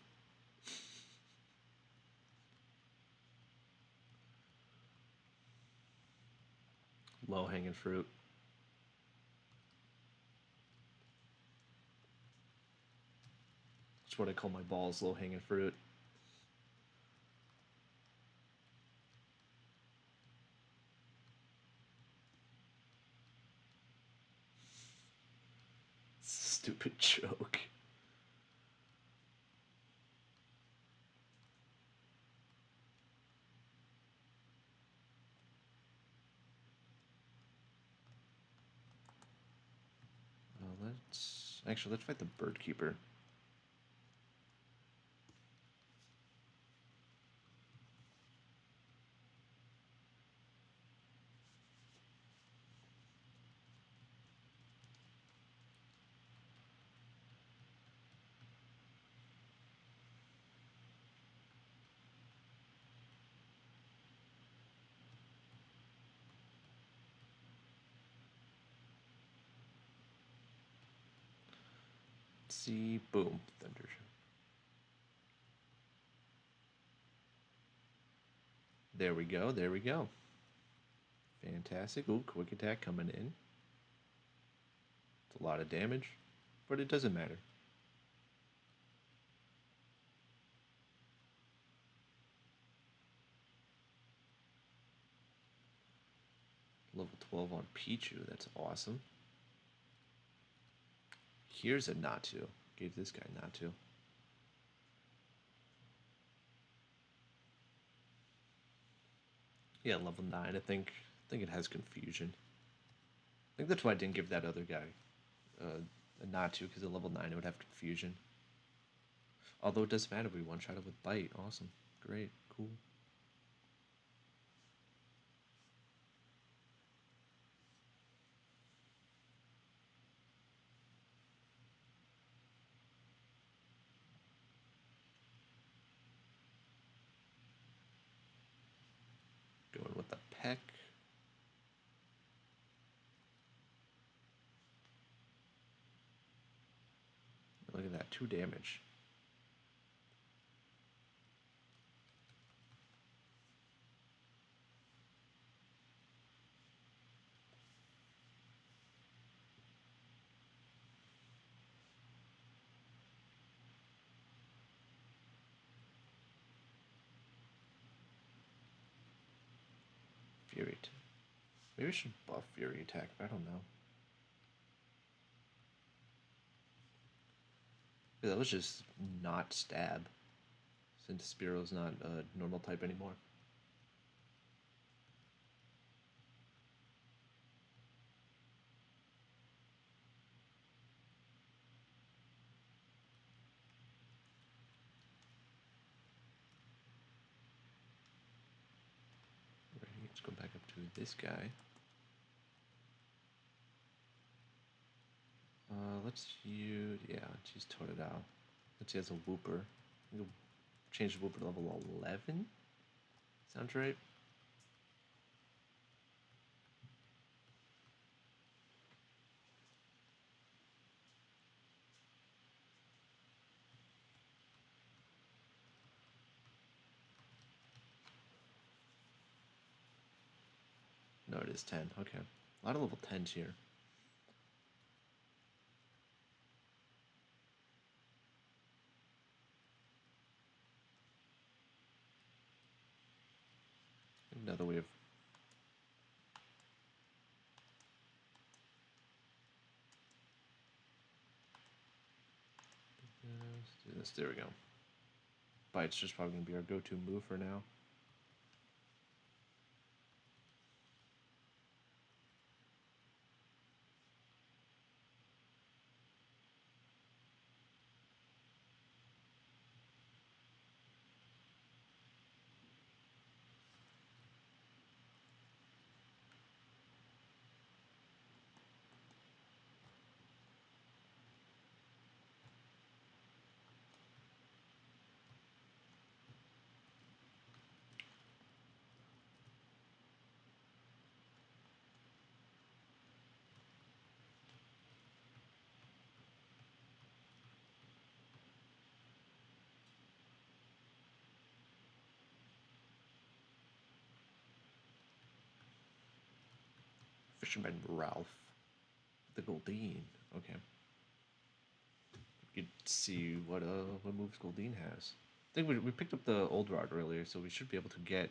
Low hanging fruit. That's what I call my balls, low hanging fruit. stupid joke. Let's fight the bird keeper. See, boom, thunder. There we go. There we go. Fantastic. Ooh, quick attack coming in. It's a lot of damage, but it doesn't matter. Level 12 on Pichu. That's awesome. Here's a Natu. Gave this guy Natu. Yeah, level 9. I think it has confusion. I think that's why I didn't give that other guy a Natu, because at level 9 it would have confusion. Although it doesn't matter, we one-shot it with Bite. Awesome. Great. Cool. Going with the Peck. Look at that. 2 damage. Fury. Maybe I should buff Fury attack, but I don't know. Yeah, that was just not stab. Since Spearo's not a normal type anymore. Let's go back up to this guy. Let's use, let's use Totodile. Let's use a Wooper. We'll change the Wooper to level 11? Sounds right? No, it is 10. Okay. A lot of level 10s here. Another way of... Let's do this. There we go. Bite's just probably going to be our go-to move for now. Fisherman Ralph. The Goldeen. Okay. You could see what moves Goldeen has. I think we picked up the old rod earlier, so we should be able to get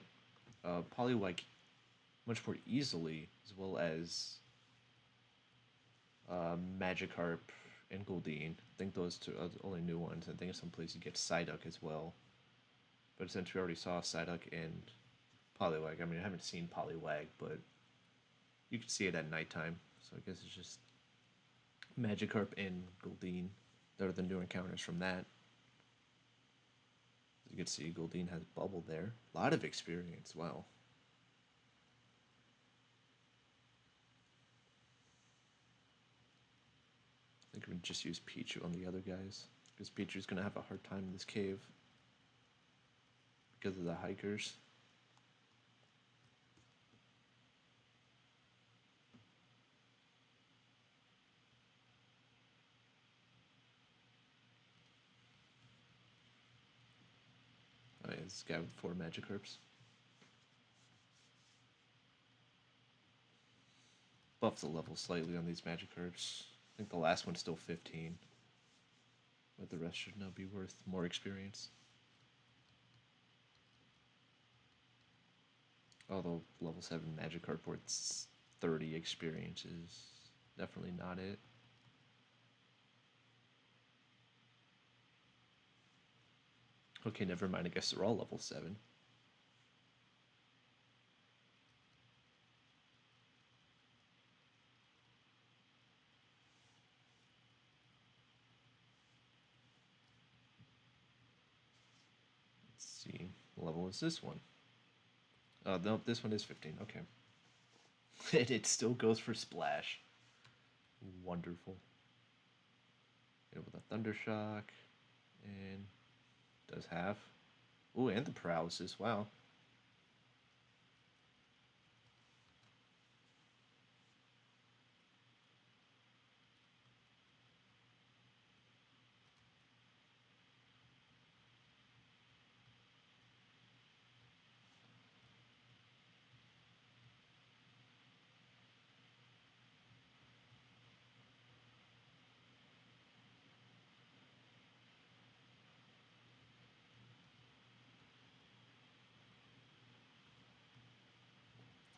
Poliwag much more easily, as well as Magikarp and Goldeen. I think those two are the only new ones. I think some place you get Psyduck as well. But since we already saw Psyduck and Poliwag, I mean, I haven't seen Poliwag, but you can see it at nighttime. So I guess it's just Magikarp and Goldeen. They're the new encounters from that. You can see Goldeen has Bubble there. A lot of experience. Wow. I think we can just use Pichu on the other guys. Because Pichu's going to have a hard time in this cave. Because of the hikers. Oh yeah, this guy with 4 Magikarps. Buff the level slightly on these Magikarps. I think the last one's still 15. But the rest should now be worth more experience. Although level 7 Magikarp worth 30 experience is definitely not it. Okay, never mind. I guess they're all level 7. Let's see. What level is this one? Oh, no, this one is 15. Okay. And it still goes for Splash. Wonderful. Hit with a Thunder Shock. And does half. Ooh, and the Paralysis. Wow.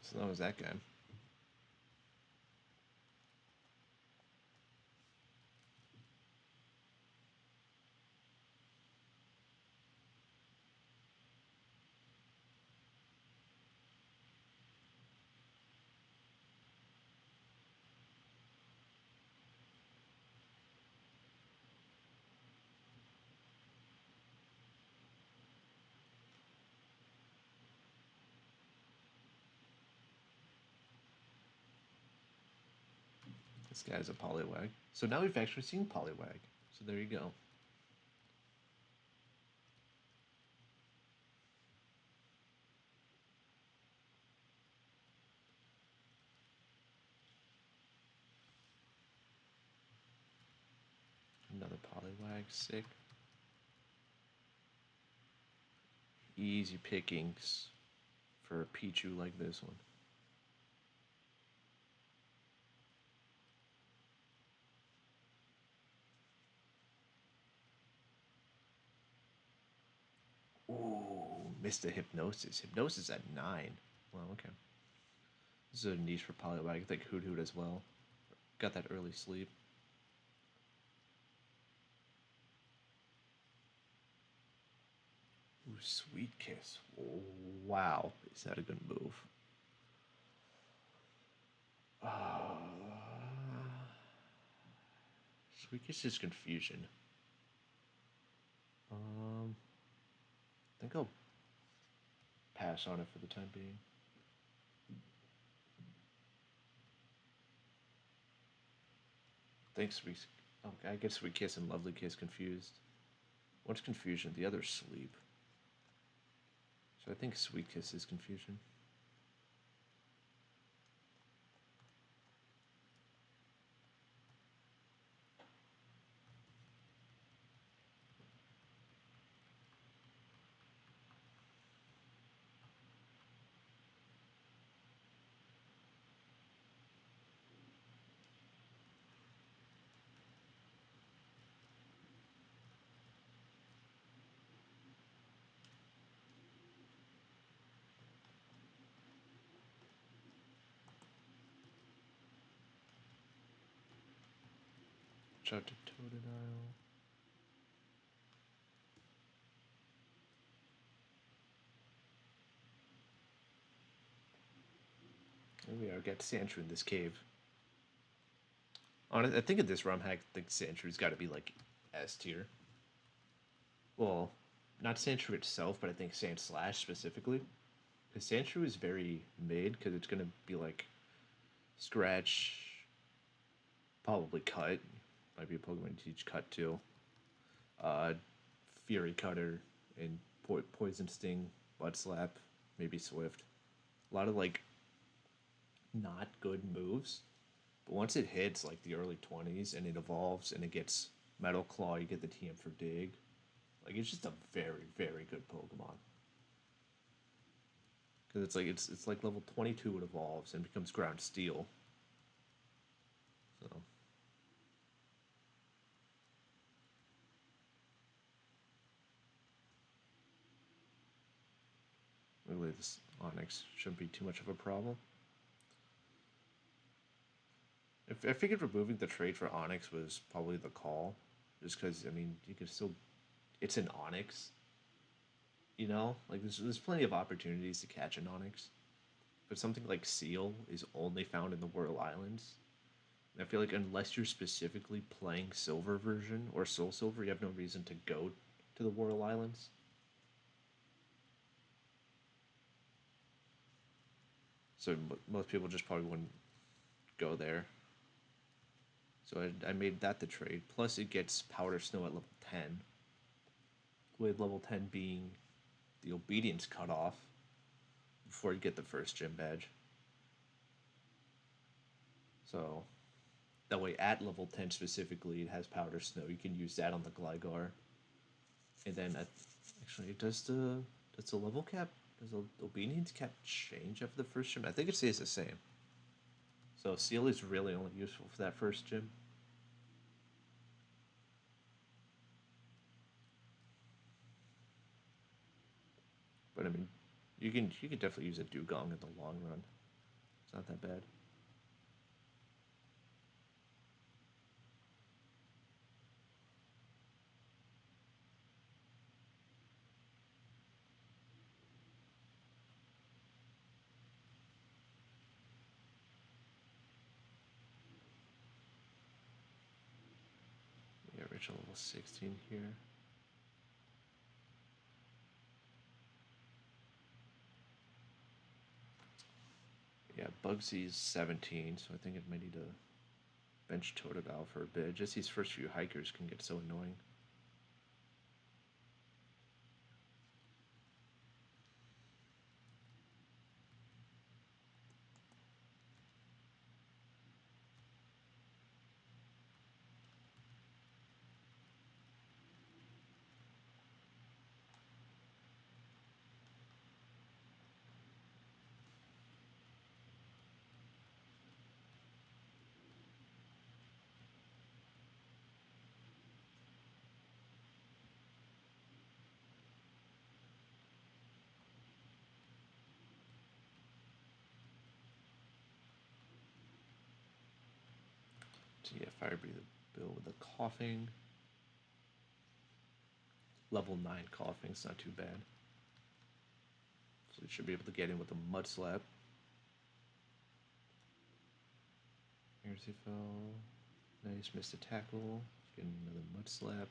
So that was that guy. This guy's a Poliwag. So now we've actually seen Poliwag. So there you go. Another Poliwag. Sick. Easy pickings for a Pichu like this one. Ooh, missed the Hypnosis. Hypnosis at 9. Well, okay. This is a niche for Poliwag. I think Hoot Hoot as well. Got that early sleep. Ooh, Sweet Kiss. Wow. Is that a good move? Sweet Kiss is confusion. I think I'll pass on it for the time being. Thanks, Sweet. Oh, I get Sweet Kiss and Lovely Kiss confused. One's confusion, the other's sleep. So I think Sweet Kiss is confusion. Switch out to Totodile. Here we are, got Sandshrew in this cave. I think in this ROM hack, I think Sandshrews got to be like S tier. Well, not Sandshrew itself, but I think Sandslash specifically. Because Sandshrew is very mid, because it's going to be like Scratch, probably Cut. Might be a Pokemon to teach Cut too. Fury Cutter, and Poison Sting, Butt Slap, maybe Swift. A lot of like not good moves. But once it hits like the early 20s and it evolves and it gets Metal Claw, you get the TM for Dig. Like it's just a very, very good Pokemon. Because it's like level 22 it evolves and becomes Ground Steel. So really this Onix shouldn't be too much of a problem. I figured removing the trade for Onix was probably the call. Just because, I mean, you can still... It's an Onix. You know? Like, there's plenty of opportunities to catch an Onix. But something like Seal is only found in the Whirl Islands. And I feel like unless you're specifically playing Silver version or Soul Silver, you have no reason to go to the Whirl Islands. So most people just probably wouldn't go there. So I made that the trade. Plus it gets Powder Snow at level 10. With level 10 being the Obedience cutoff before you get the first gym badge. So that way at level 10 specifically it has Powder Snow. You can use that on the Gligar. And then actually does the level cap, does the Obedience cap change after the first gym? I think it stays the same. So Seal is really only useful for that first gym. But I mean, you can definitely use a Dugong in the long run. It's not that bad. Yeah, Rachel level 16 here. Yeah, Bugsy's 17, so I think it might need to bench Totodile for a bit. Just these first few hikers can get so annoying. So yeah, Fire Breathe Bill with the coughing. Level 9 coughing, it's not too bad. So we should be able to get in with a Mud Slap. Here's he fell. Nice, missed a tackle. Getting another Mud Slap.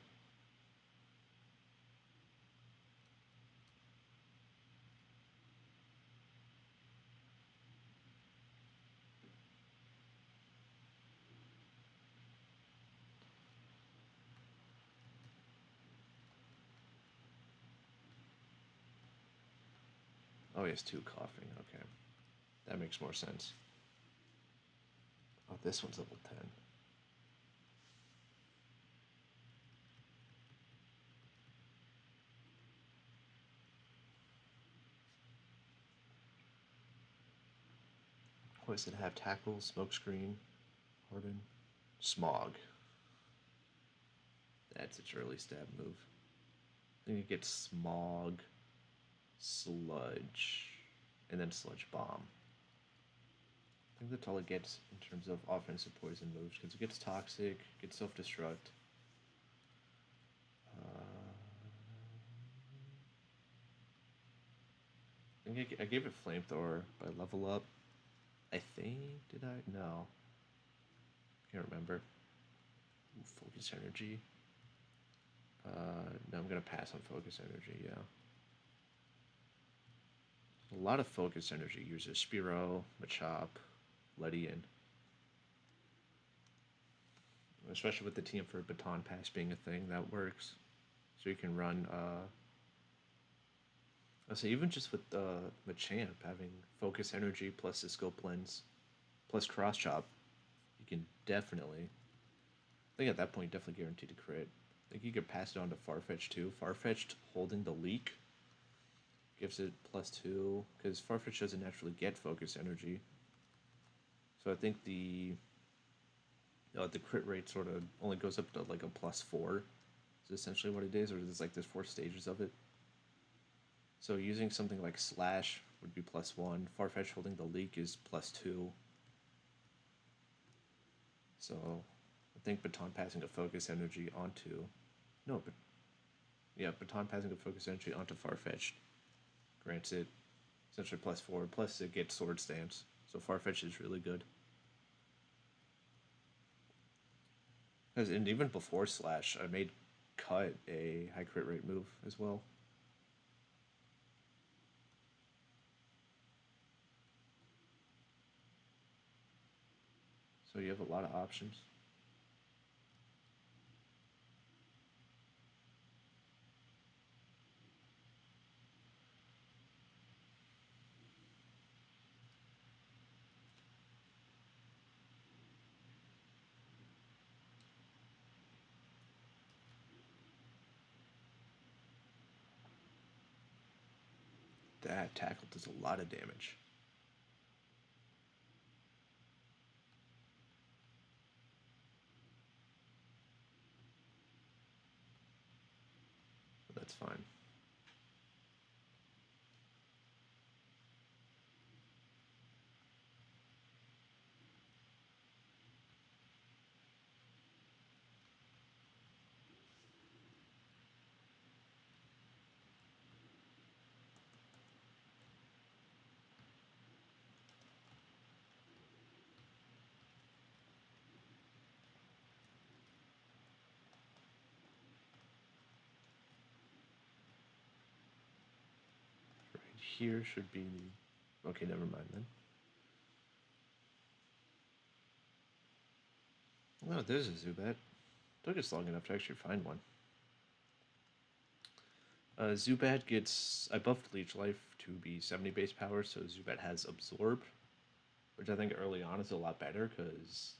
Oh, he has 2 coughing. Okay. That makes more sense. Oh, this one's level 10. What does it have? Tackle, Smokescreen, Harden, Smog. That's its early stab move. Then you get Smog, Sludge, and then Sludge Bomb. think that's all it gets in terms of offensive poison moves, because it gets toxic, gets self-destruct. I think I gave it flamethrower by level up. I think, did I? No. Can't remember. Ooh, focus energy. No, I'm gonna pass on focus energy, yeah. A lot of focus energy users. Spearow, Machop, Ledian. Especially with the team for Baton Pass being a thing, that works. So you can run, I say even just with Machamp having focus energy plus the scope lens plus cross chop, you can definitely, I think at that point, definitely guaranteed to crit. I think you could pass it on to Farfetch too. Farfetch holding the leak gives it +2, because Farfetch doesn't naturally get focus energy. So I think the crit rate sort of only goes up to like a +4. Is essentially what it is, or is like there's 4 stages of it. So using something like Slash would be +1. Farfetch holding the leak is +2. So I think Baton passing a focus energy onto, no, but yeah, Baton passing a focus energy onto Farfetch grants it essentially +4. Plus it gets Sword Stance. So Farfetch is really good. And even before Slash, I made Cut a high crit rate move as well. So you have a lot of options. That tackle does a lot of damage. But that's fine. Right here should be the... Okay, never mind then. Oh, there's a Zubat. Took us long enough to actually find one. Zubat gets... I buffed Leech Life to be 70 base power, so Zubat has Absorb, which I think early on is a lot better, because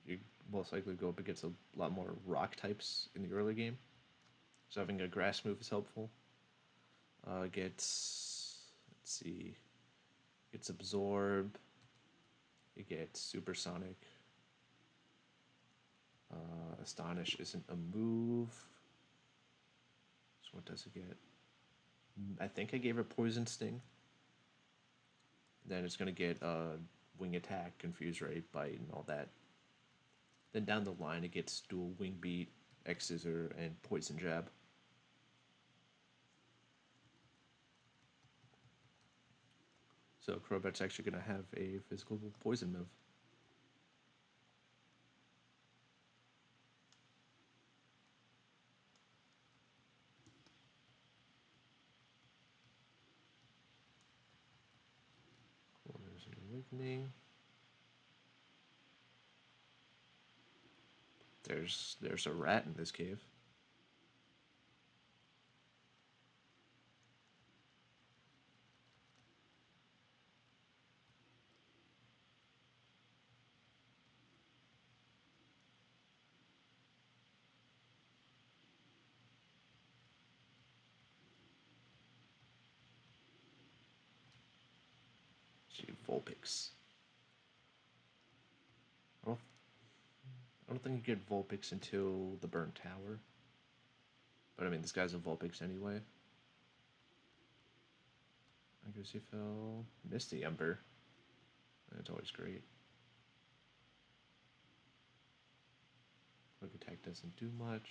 you most likely go up against a lot more rock types in the early game. So having a grass move is helpful. Gets... Let's see... Gets Absorb. It gets Supersonic. Astonish isn't a move. So what does it get? I think I gave her Poison Sting. Then it's going to get Wing Attack, Confuse Ray, Bite, and all that. Then down the line it gets Dual Wing Beat, X Scissor, and Poison Jab. So Crobat's actually going to have a physical poison move. Cool, there's an Awakening. There's a rat in this cave. See, Vulpix. I don't think you get Vulpix until the Burnt Tower. But I mean, this guy's a Vulpix anyway. I guess he fell. Misty Ember. That's always great. Quick attack doesn't do much.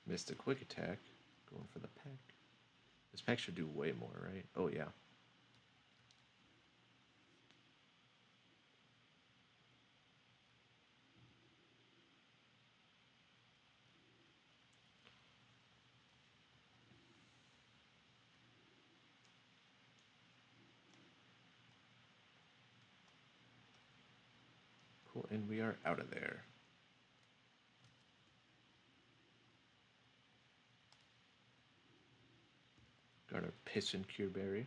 Missed a quick attack. Going for the peck. This peck should do way more, right? Oh, yeah. Cool, and we are out of there. Got our Piston Cure Berry.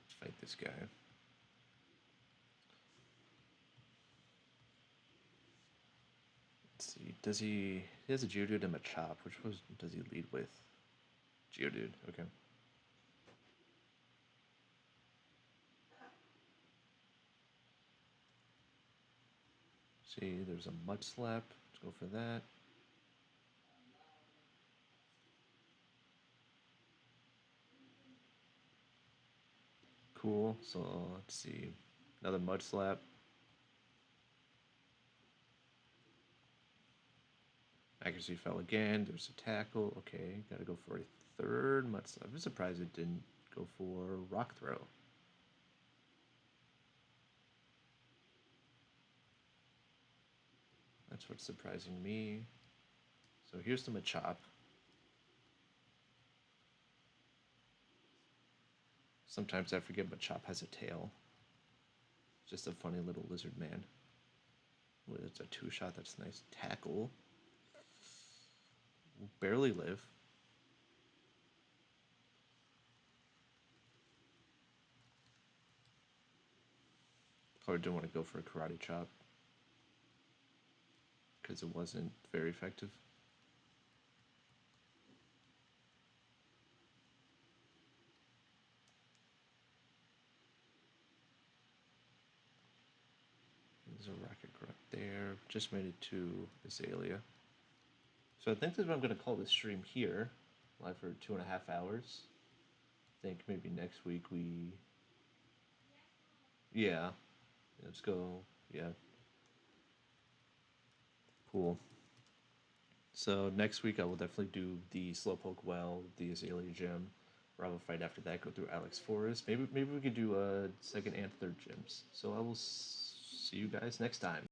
Let's fight this guy. Let's see. Does he has a Geodude and a Machop. Which was does he lead with? Geodude, okay. See, there's a Mud Slap. Let's go for that. Cool. So let's see. Another Mud Slap. Accuracy fell again. There's a Tackle. Okay, gotta go for a third Mud Slap. I'm surprised it didn't go for Rock Throw. That's what's surprising me. So here's the Machop. Sometimes I forget Machop has a tail. It's just a funny little lizard man. Ooh, it's a two-shot. That's nice. Tackle. Barely live. Probably didn't want to go for a Karate Chop because it wasn't very effective. There's a Rocket Grunt there. Just made it to Azalea. So I think that's what I'm going to call this stream here. Live for 2.5 hours. I think maybe next week we... Yeah. Let's go. Yeah. Cool. So next week I will definitely do the Slowpoke Well, the Azalea Gym. We'll have a fight after that. Go through Alex Forest. Maybe we could do a second and third gyms. So I will see you guys next time.